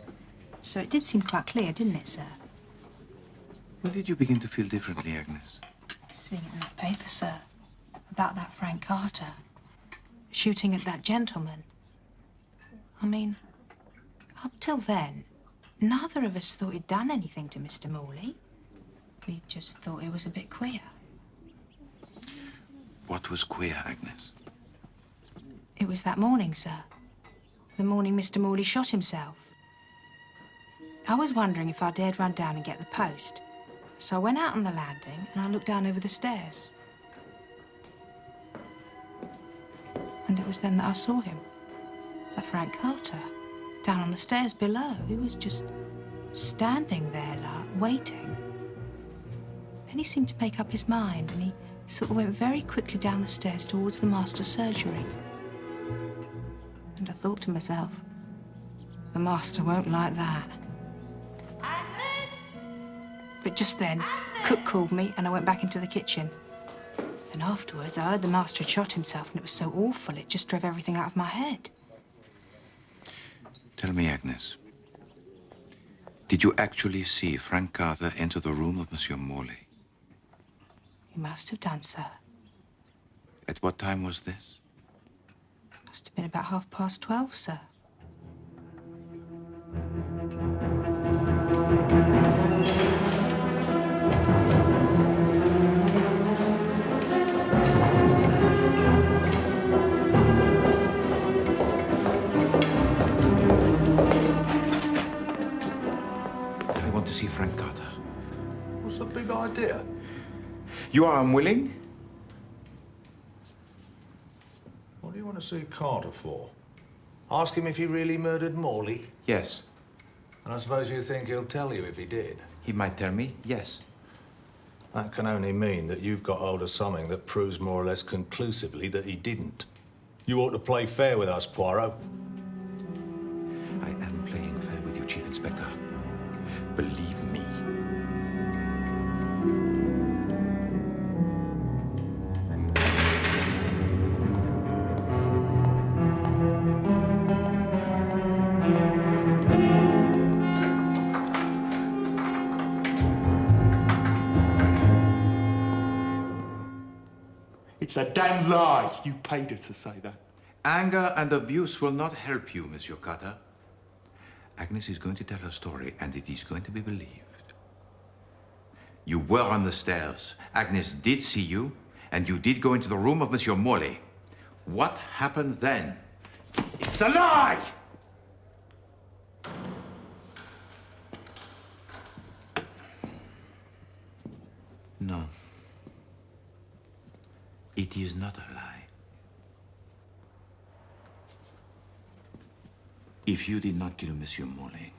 So it did seem quite clear, didn't it, sir? When did you begin to feel differently, Agnes? Seeing it in that paper, sir, about that Frank Carter. shooting at that gentleman. I mean, up till then, neither of us thought he'd done anything to Mr. Morley. We just thought he was a bit queer. What was queer, Agnes? It was that morning, sir. The morning Mr. Morley shot himself. I was wondering if I dared run down and get the post. So I went out on the landing and I looked down over the stairs. And it was then that I saw him. The Frank Carter, down on the stairs below. He was just standing there, like, waiting. Then he seemed to make up his mind and he sort of went very quickly down the stairs towards the master's surgery. And I thought to myself, the master won't like that. Agnes! But just then, Cook called me and I went back into the kitchen. And afterwards, I heard the master had shot himself and it was so awful, it just drove everything out of my head. Tell me, Agnes, did you actually see Frank Carter enter the room of Monsieur Morley? He must have done, sir. At what time was this? Must have been about 12:30, sir. I want to see Frank Carter. What's the big idea? You are unwilling? What do you want to see Carter for? Ask him if he really murdered Morley? Yes. And I suppose you think he'll tell you if he did? He might tell me, yes. That can only mean that you've got hold of something that proves more or less conclusively that he didn't. You ought to play fair with us, Poirot. I am playing fair with you, Chief Inspector. Believe me. It's a damn lie. You paid her to say that. Anger and abuse will not help you, Monsieur Carter. Agnes is going to tell her story, and it is going to be believed. You were on the stairs. Agnes did see you, and you did go into the room of Monsieur Morley. What happened then? It's a lie! No. It is not a lie. If you did not kill Monsieur Morley,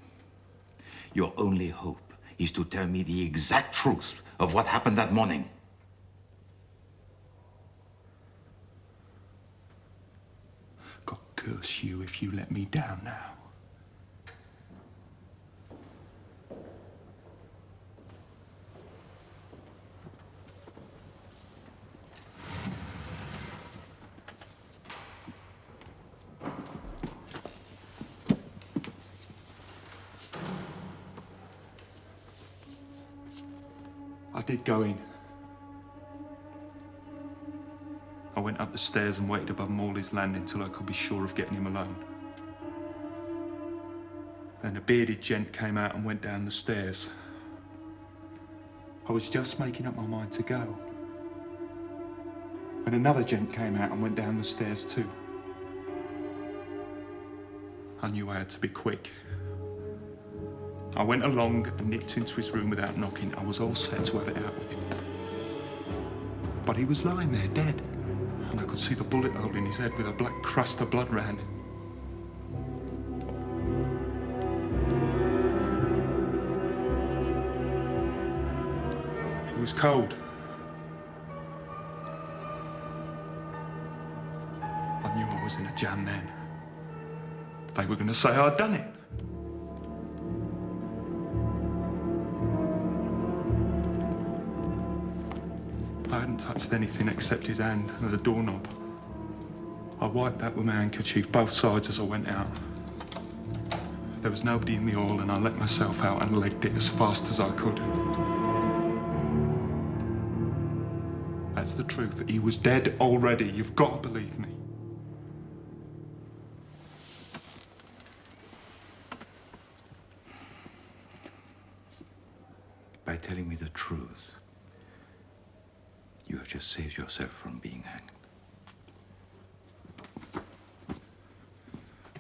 your only hope is to tell me the exact truth of what happened that morning. God curse you if you let me down now. I did go in. I went up the stairs and waited above Morley's landing till I could be sure of getting him alone. Then a bearded gent came out and went down the stairs. I was just making up my mind to go when another gent came out and went down the stairs too. I knew I had to be quick. I went along and nipped into his room without knocking. I was all set to have it out with him. But he was lying there dead, and I could see the bullet hole in his head with a black crust of blood round it. It was cold. I knew I was in a jam then. They were going to say I'd done it. I hadn't touched anything except his hand and the doorknob. I wiped that with my handkerchief, both sides as I went out. There was nobody in the hall, and I let myself out and legged it as fast as I could. That's the truth. He was dead already. You've got to believe me. telling me the truth, you have just saved yourself from being hanged.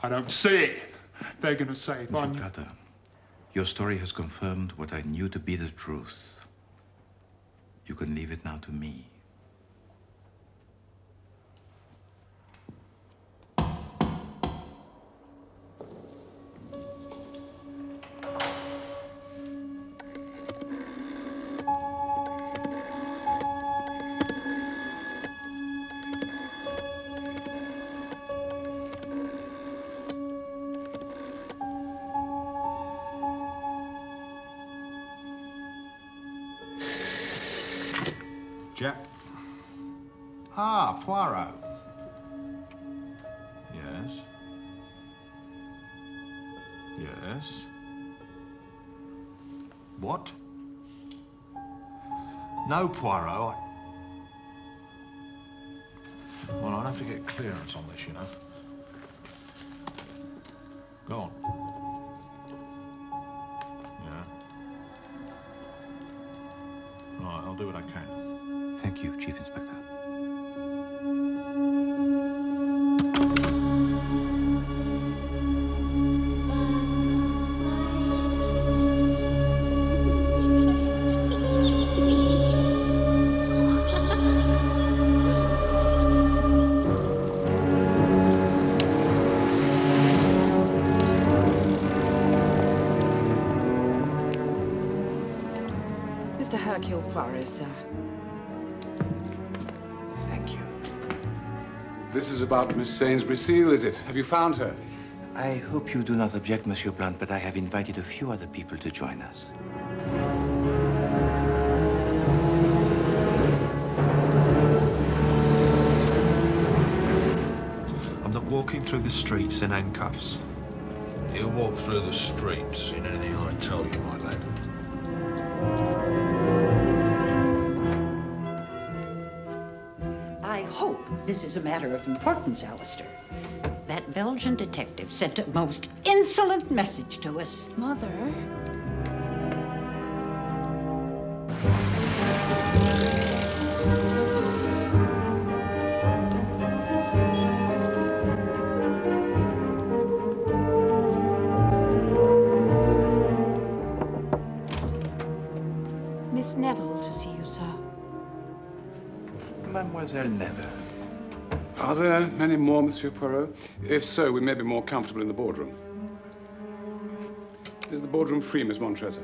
I don't see it. They're going to say if I Mr. Cutter, your story has confirmed what I knew to be the truth. You can leave it now to me. Japp. Ah, Poirot. Yes. Yes. What? No, Poirot. Well, I'll have to get clearance on this, you know. Go on. Yeah. Right, I'll do what I can. Thank you, Chief Inspector. Mr. Hercule Poirot, sir. This is about Miss Sainsbury Seal, is it? Have you found her? I hope you do not object, Monsieur Blunt, but I have invited a few other people to join us. I'm not walking through the streets in handcuffs. You walk through the streets in anything I tell you, my lad. I hope this is a matter of importance, Alistair. That Belgian detective sent a most insolent message to us. Mother? Miss Neville to see you, sir. Mademoiselle Neville. Are there many more, Monsieur Poirot? If so, we may be more comfortable in the boardroom. Is the boardroom free, Miss Montressor?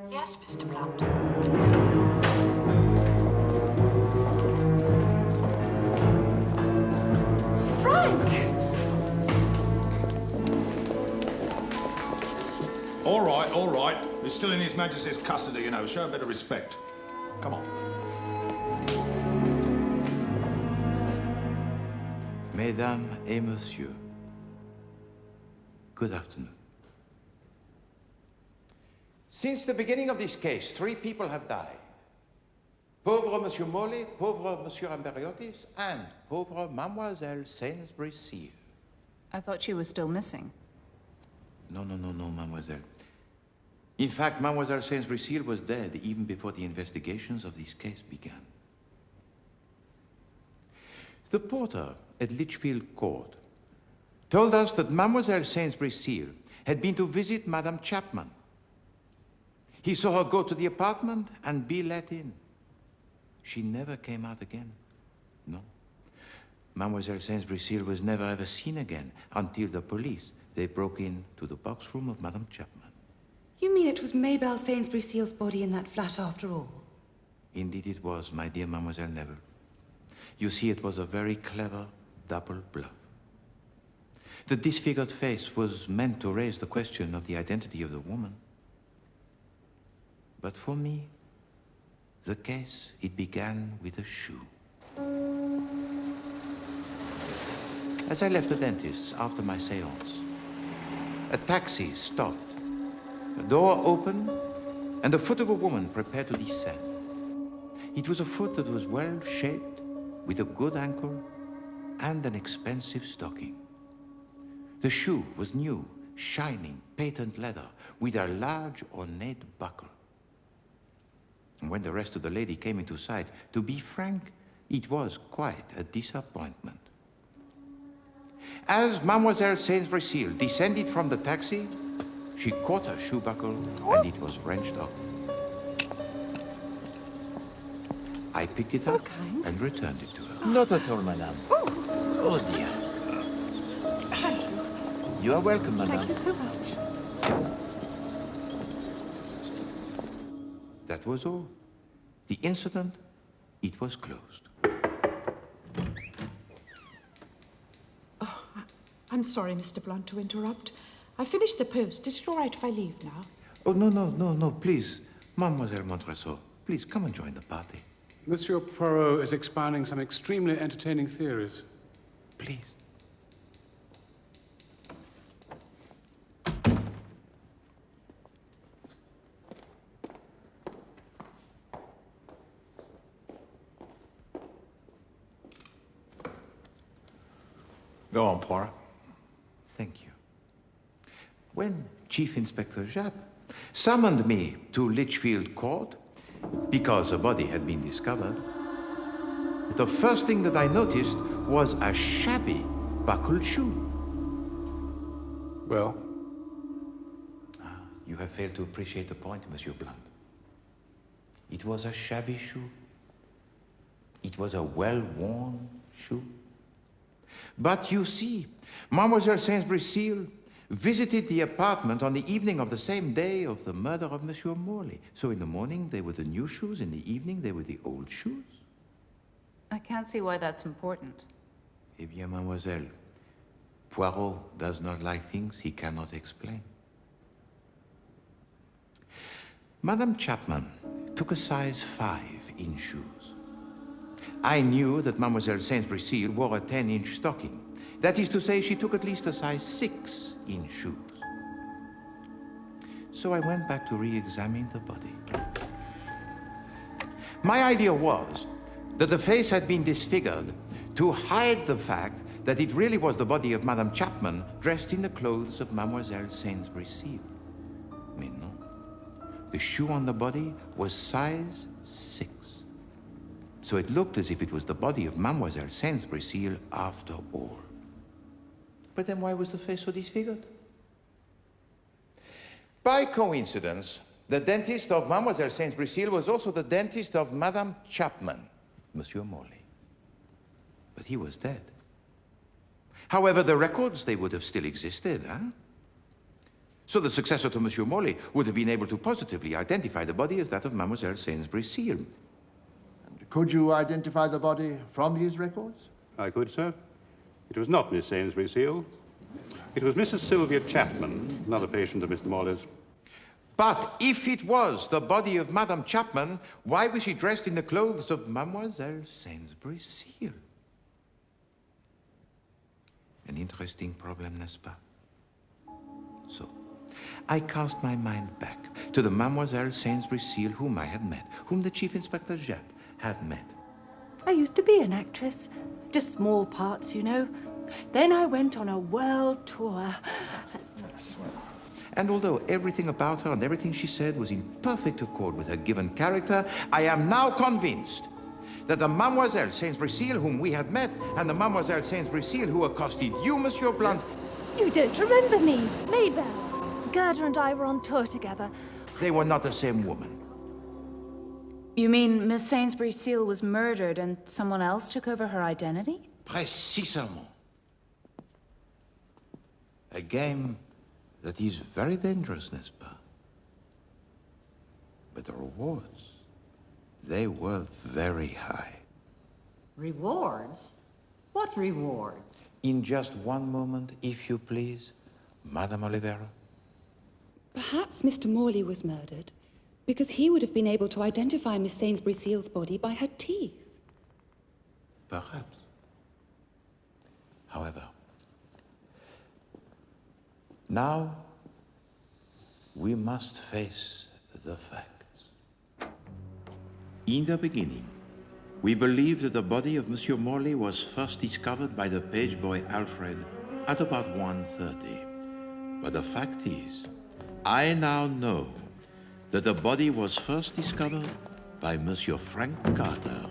Yes, Mr. Blunt. Frank! All right. He's still in His Majesty's custody, you know. Show a bit of respect. Come on. Mesdames et Messieurs, good afternoon. Since the beginning of this case, 3 people have died. Pauvre Monsieur Morley, pauvre Monsieur Amberiotis, and pauvre Mademoiselle Sainsbury Seal. I thought she was still missing. No, Mademoiselle. In fact, Mademoiselle Sainsbury Seal was dead even before the investigations of this case began. The porter at Lichfield Court told us that Mademoiselle Sainsbury Seal had been to visit Madame Chapman. He saw her go to the apartment and be let in. She never came out again. No. Mademoiselle Sainsbury Seal was never ever seen again until the police, they broke in to the box room of Madame Chapman. You mean it was Maybelle Sainsbury Seal's body in that flat after all? Indeed it was, my dear Mademoiselle Neville. You see, it was a very clever double bluff. The disfigured face was meant to raise the question of the identity of the woman. But for me, the case, it began with a shoe. As I left the dentist's after my séance, a taxi stopped. A door opened, and the foot of a woman prepared to descend. It was a foot that was well-shaped, with a good ankle, and an expensive stocking. The shoe was new, shining, patent leather, with a large ornate buckle. when the rest of the lady came into sight. To be frank, it was quite a disappointment. As Mademoiselle Saint-Brécile descended from the taxi, she caught her shoe buckle and it was wrenched off. I picked it up and returned it to her. Not at all, madame. Oh, dear. Thank you. You are welcome, madame. Thank you so much. That was all. The incident, it was closed. I'm sorry, Mr. Blunt, to interrupt. I finished the post. Is it all right if I leave now? Oh, no, please. Mademoiselle Montresor, please come and join the party. Monsieur Poirot is expounding some extremely entertaining theories. Please. Go on, Poirot. Thank you. When Chief Inspector Japp summoned me to Litchfield Court because a body had been discovered, the first thing that I noticed was a shabby buckled shoe. Well? You have failed to appreciate the point, Monsieur Blunt. It was a shabby shoe. It was a well-worn shoe. But you see, Mademoiselle Saint-Brécile visited the apartment on the evening of the same day of the murder of Monsieur Morley. So in the morning, they were the new shoes. In the evening, they were the old shoes. I can't see why that's important. Eh bien, mademoiselle, Poirot does not like things he cannot explain. Madame Chapman took a size 5 in shoes. I knew that Mademoiselle Saint-Brécile wore a 10-inch stocking. That is to say, she took at least a size 6 in shoes. So I went back to re-examine the body. My idea was that the face had been disfigured to hide the fact that it really was the body of Madame Chapman dressed in the clothes of Mademoiselle Saint-Brécile. Mais non. The shoe on the body was size 6. So it looked as if it was the body of Mademoiselle Saint-Brécile after all. But then why was the face so disfigured? By coincidence, the dentist of Mademoiselle Saint-Brécile was also the dentist of Madame Chapman, Monsieur Morley. But he was dead. However, the records, they would have still existed, huh? So the successor to Monsieur Morley would have been able to positively identify the body as that of Mademoiselle Saint-Brécile. Could you identify the body from these records? I could, sir. It was not Miss Sainsbury-Seal. It was Mrs. Sylvia Chapman, another patient of Mr. Morley's. But if it was the body of Madame Chapman, why was she dressed in the clothes of Mademoiselle Saint-Brécile? An interesting problem, n'est-ce pas? So, I cast my mind back to the Mademoiselle Saint-Brécile whom I had met, whom the Chief Inspector Japp had met. I used to be an actress. Just small parts, you know. Then I went on a world tour. And although everything about her and everything she said was in perfect accord with her given character, I am now convinced that the Mademoiselle Saint-Brécile whom we had met and the Mademoiselle Saint-Brécile who accosted you, Monsieur Blunt... You don't remember me, Maybelle. Gerda and I were on tour together. They were not the same woman. You mean Miss Sainsbury-Seal was murdered and someone else took over her identity? Précisément. A game that is very dangerous, n'est-ce pas? But the rewards, they were very high. Rewards? What rewards? In just one moment, if you please, Madame Olivera. Perhaps Mr. Morley was murdered because he would have been able to identify Miss Sainsbury-Seal's body by her teeth. Perhaps. However, now we must face the facts. In the beginning, we believed that the body of Monsieur Morley was first discovered by the page boy Alfred at about 1:30. But the fact is, I now know that the body was first discovered by Monsieur Frank Carter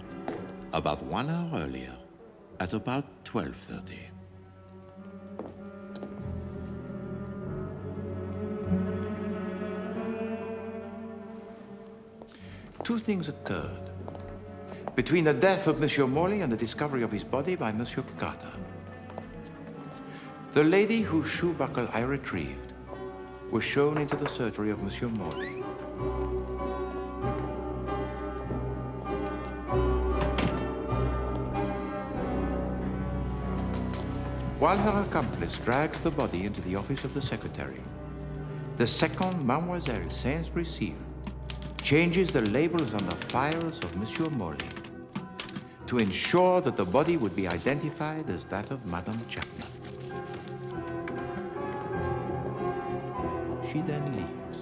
about 1 hour earlier at about 12:30. Two things occurred between the death of Monsieur Morley and the discovery of his body by Monsieur Carter. The lady whose shoe buckle I retrieved was shown into the surgery of Monsieur Morley. While her accomplice drags the body into the office of the secretary, the second Mademoiselle Sainsbury Seal changes the labels on the files of Monsieur Morley to ensure that the body would be identified as that of Madame Chapman. She then leaves.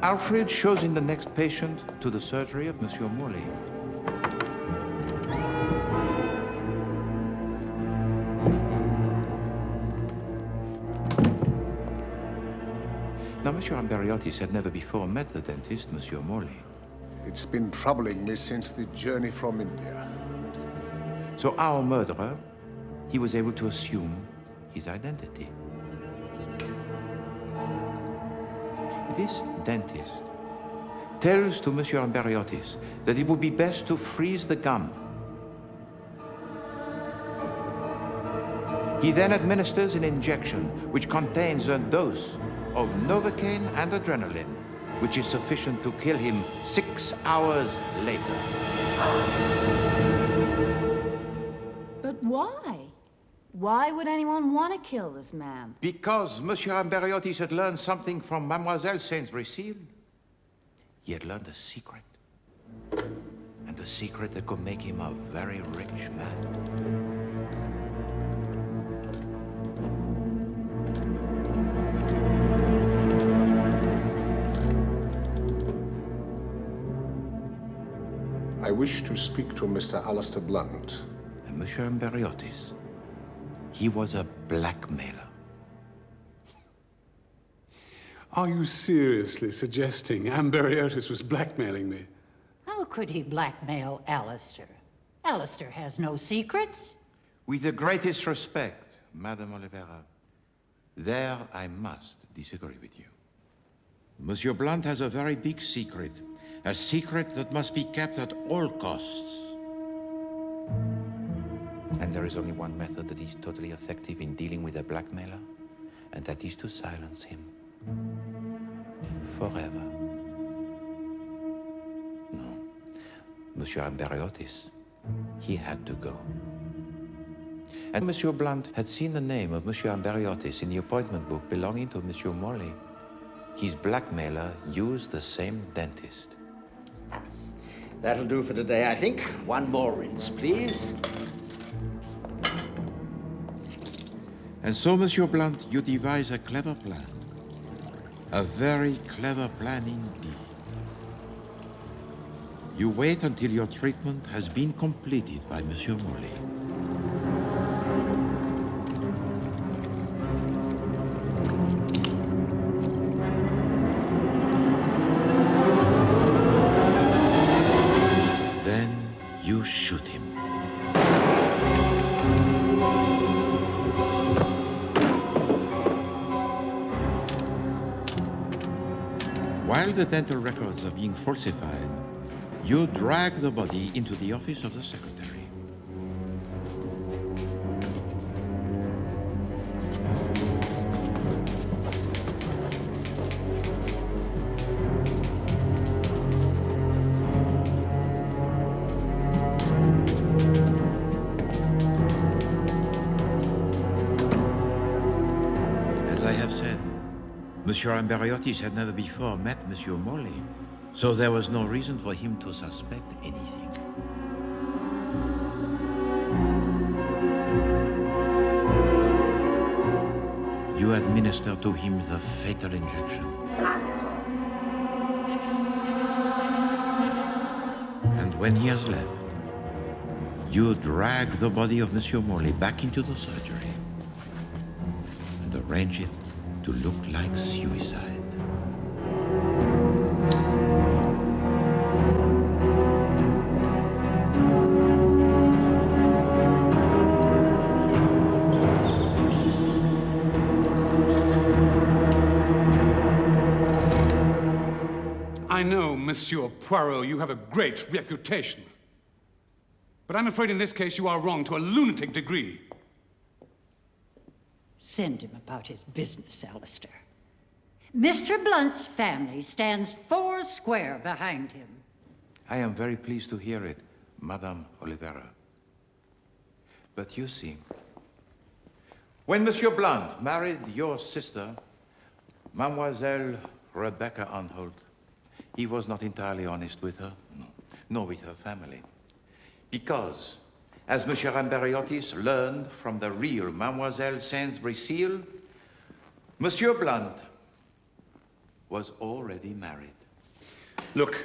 Alfred shows in the next patient to the surgery of Monsieur Morley. Now, Monsieur Amberiotis had never before met the dentist, Monsieur Morley. It's been troubling me since the journey from India. So our murderer, he was able to assume his identity. This dentist tells to Monsieur Amberiotis that it would be best to freeze the gum. He then administers an injection which contains a dose of Novocaine and adrenaline, which is sufficient to kill him 6 hours later. But why? Why would anyone want to kill this man? Because Monsieur Amberiotis had learned something from Mademoiselle Sainsbury Seal. He had learned a secret. And a secret that could make him a very rich man. I wish to speak to Mr. Alistair Blunt. And Monsieur Amberiotis, he was a blackmailer. Are you seriously suggesting Amberiotis was blackmailing me? How could he blackmail Alistair? Alistair has no secrets. With the greatest respect, Madame Oliveira, there I must disagree with you. Monsieur Blunt has a very big secret. A secret that must be kept at all costs. And there is only one method that is totally effective in dealing with a blackmailer, and that is to silence him. Forever. No. Monsieur Amberiotis, he had to go. And Monsieur Blunt had seen the name of Monsieur Amberiotis in the appointment book belonging to Monsieur Morley. His blackmailer used the same dentist. That'll do for today, I think. One more rinse, please. And so, Monsieur Blunt, you devise a clever plan. A very clever plan indeed. You wait until your treatment has been completed by Monsieur Morley. You shoot him. While the dental records are being falsified, you drag the body into the office of the secretary. Monsieur Amberiotis had never before met Monsieur Morley, so there was no reason for him to suspect anything. You administer to him the fatal injection. And when he has left, you drag the body of Monsieur Morley back into the surgery and arrange it to look like suicide. Monsieur Poirot, you have a great reputation. But I'm afraid in this case you are wrong to a lunatic degree. Send him about his business, Alistair. Mr. Blunt's family stands foursquare behind him. I am very pleased to hear it, Madame Oliveira. But you see, when Monsieur Blunt married your sister, Mademoiselle Rebecca Anholt, he was not entirely honest with her, no, nor with her family. Because, as Monsieur Amberiotis learned from the real Mademoiselle Sainsbury-Seal, Monsieur Blunt was already married. Look,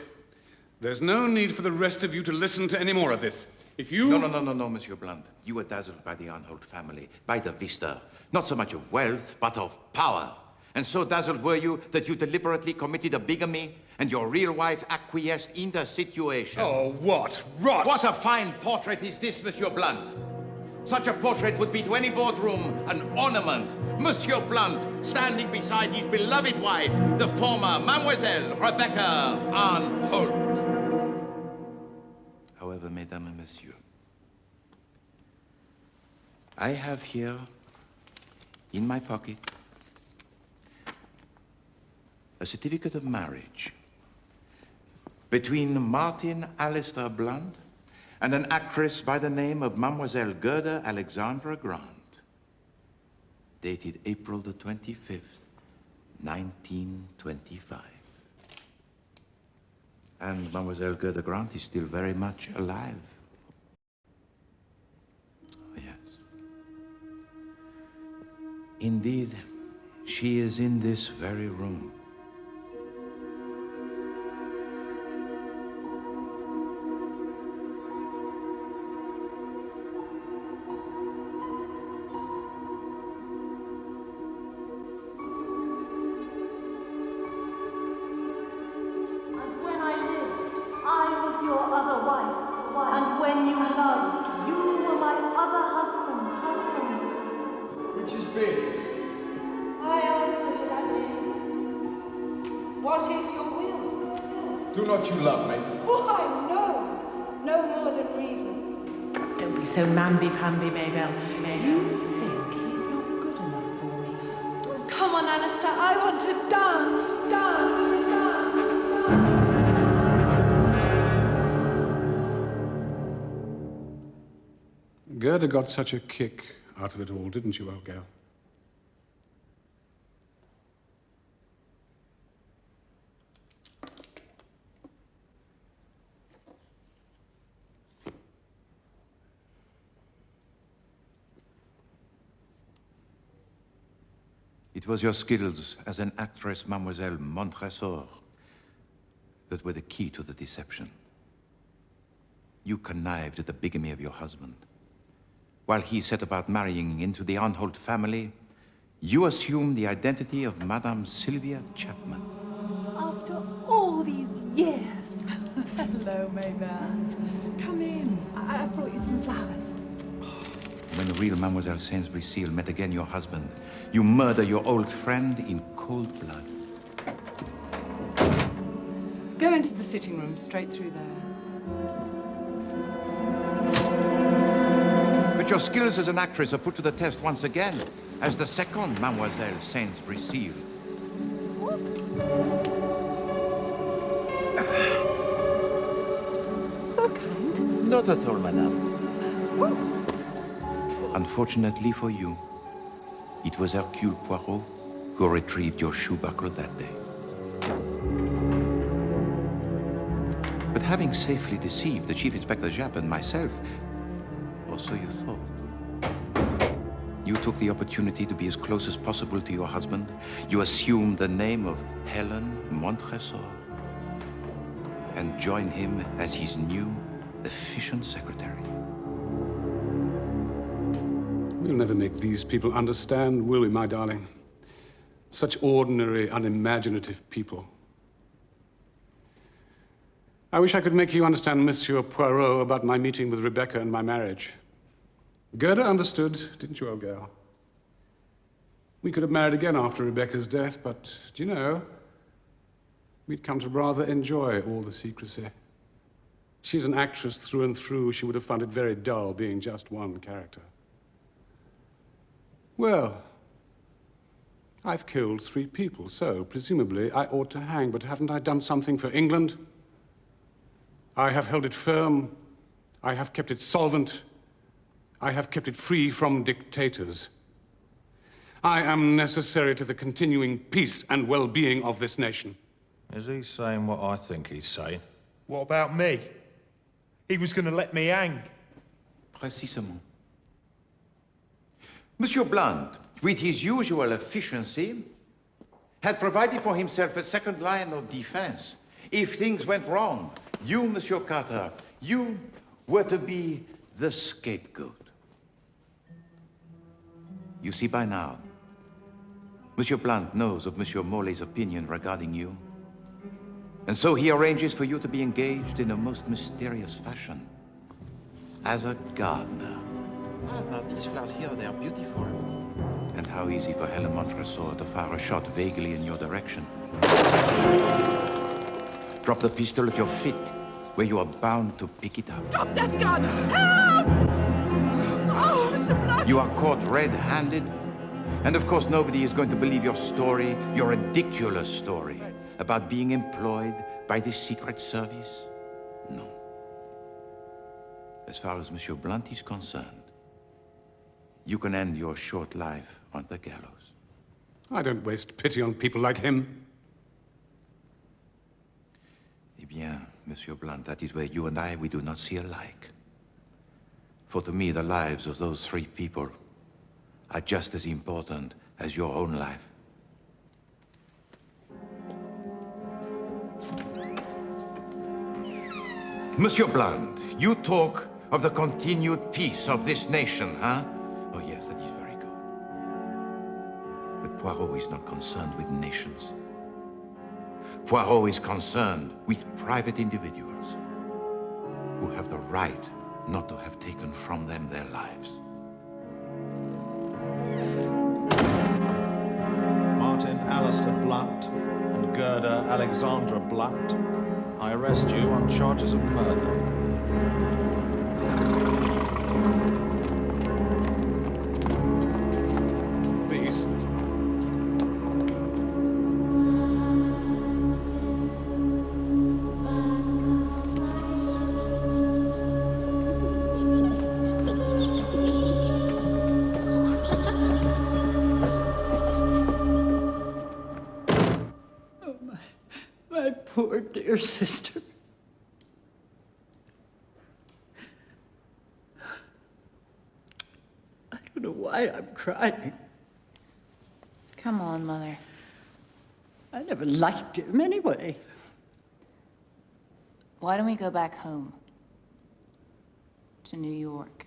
there's no need for the rest of you to listen to any more of this. If you... No, Monsieur Blunt. You were dazzled by the Anholt family, by the vista. Not so much of wealth, but of power. And so dazzled were you that you deliberately committed a bigamy and your real wife acquiesced in the situation. Oh, what rot! What a fine portrait is this, Monsieur Blunt. Such a portrait would be to any boardroom an ornament. Monsieur Blunt standing beside his beloved wife, the former Mademoiselle Rebecca Anholt. However, Mesdames and Messieurs, I have here in my pocket a certificate of marriage between Martin Alistair Blunt and an actress by the name of Mademoiselle Gerda Alexandra Grant, dated April the 25th, 1925. And Mademoiselle Gerda Grant is still very much alive. Oh, yes. Indeed, she is in this very room. Do not you love me? Why, no. No more than reason. Don't be so mamby-pamby, Maybelle. You think he's not good enough for me? Come on, Alistair. I want to dance, dance, dance, dance. Gerda got such a kick out of it all, didn't you, old girl? It was your skills as an actress, Mademoiselle Montresor, that were the key to the deception. You connived at the bigamy of your husband. While he set about marrying into the Anholt family, you assumed the identity of Madame Sylvia Chapman. After all these years. Hello, Maybelle. Come in. I've brought you some flowers. When the real Mademoiselle Sainsbury-Seal met again your husband, you murder your old friend in cold blood. Go into the sitting room, straight through there. But your skills as an actress are put to the test once again as the second Mademoiselle Sainsbury-Seal. So kind. Not at all, madame. Unfortunately for you, it was Hercule Poirot who retrieved your shoe buckle that day. But having safely deceived the Chief Inspector Japp and myself, or so you thought, you took the opportunity to be as close as possible to your husband. You assumed the name of Helen Montresor and joined him as his new, efficient secretary. We'll never make these people understand, will we, my darling? Such ordinary, unimaginative people. I wish I could make you understand, Monsieur Poirot, about my meeting with Rebecca and my marriage. Gerda understood, didn't you, old girl? We could have married again after Rebecca's death, but, do you know, we'd come to rather enjoy all the secrecy. She's an actress through and through. She would have found it very dull being just one character. Well, I've killed 3 people, so presumably I ought to hang, but haven't I done something for England? I have held it firm. I have kept it solvent. I have kept it free from dictators. I am necessary to the continuing peace and well-being of this nation. Is he saying what I think he's saying? What about me? He was going to let me hang. Précisément. Monsieur Blunt, with his usual efficiency, had provided for himself a second line of defense. If things went wrong, you, Monsieur Carter, you were to be the scapegoat. You see by now, Monsieur Blunt knows of Monsieur Morley's opinion regarding you. And so he arranges for you to be engaged in a most mysterious fashion. As a gardener. Ah, now these flowers here, they are beautiful. And how easy for Helen Montresor to fire a shot vaguely in your direction. Drop the pistol at your feet, where you are bound to pick it up. Drop that gun! Help! Oh, Mr. Blunt! You are caught red-handed. And of course, nobody is going to believe your story, your ridiculous story, about being employed by the Secret Service. No. As far as Monsieur Blunt is concerned, you can end your short life on the gallows. I don't waste pity on people like him. Eh bien, Monsieur Blunt, that is where you and I, we do not see alike. For to me, the lives of those 3 people are just as important as your own life. Monsieur Blunt, you talk of the continued peace of this nation, huh? Oh yes, that is very good. But Poirot is not concerned with nations. Poirot is concerned with private individuals who have the right not to have taken from them their lives. Martin Alistair Blunt and Gerda Alexandra Blunt, I arrest you on charges of murder. Please. My poor dear sister. I don't know why I'm crying. Come on, Mother. I never liked him anyway. Why don't we go back home? To New York.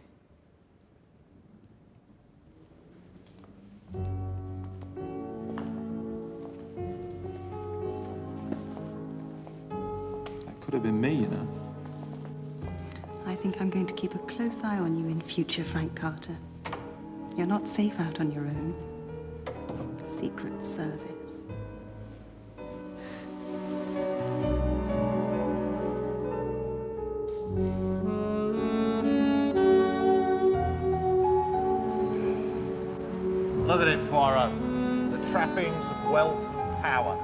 Could have been me, you know. I think I'm going to keep a close eye on you in future, Frank Carter. You're not safe out on your own. Secret Service. Look at it, Poirot. The trappings of wealth and power.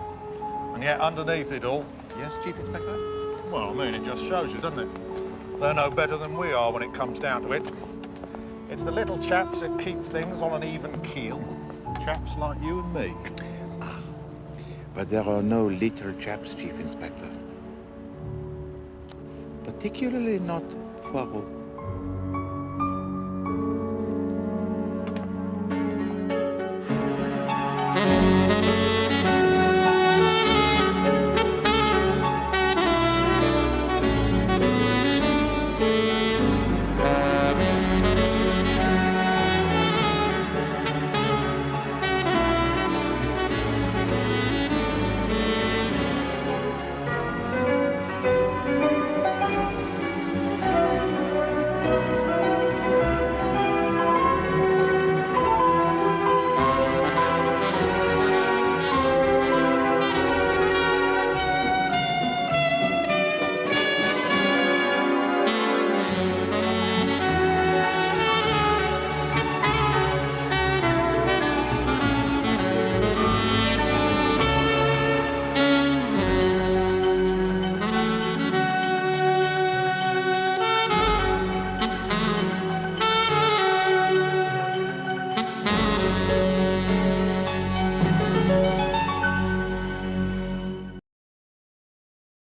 And yet underneath it all... Yes, Chief Inspector? Well, I mean, it just shows you, doesn't it? They're no better than we are when it comes down to it. It's the little chaps that keep things on an even keel. Chaps like you and me. Ah, but there are no little chaps, Chief Inspector. Particularly not Poirot.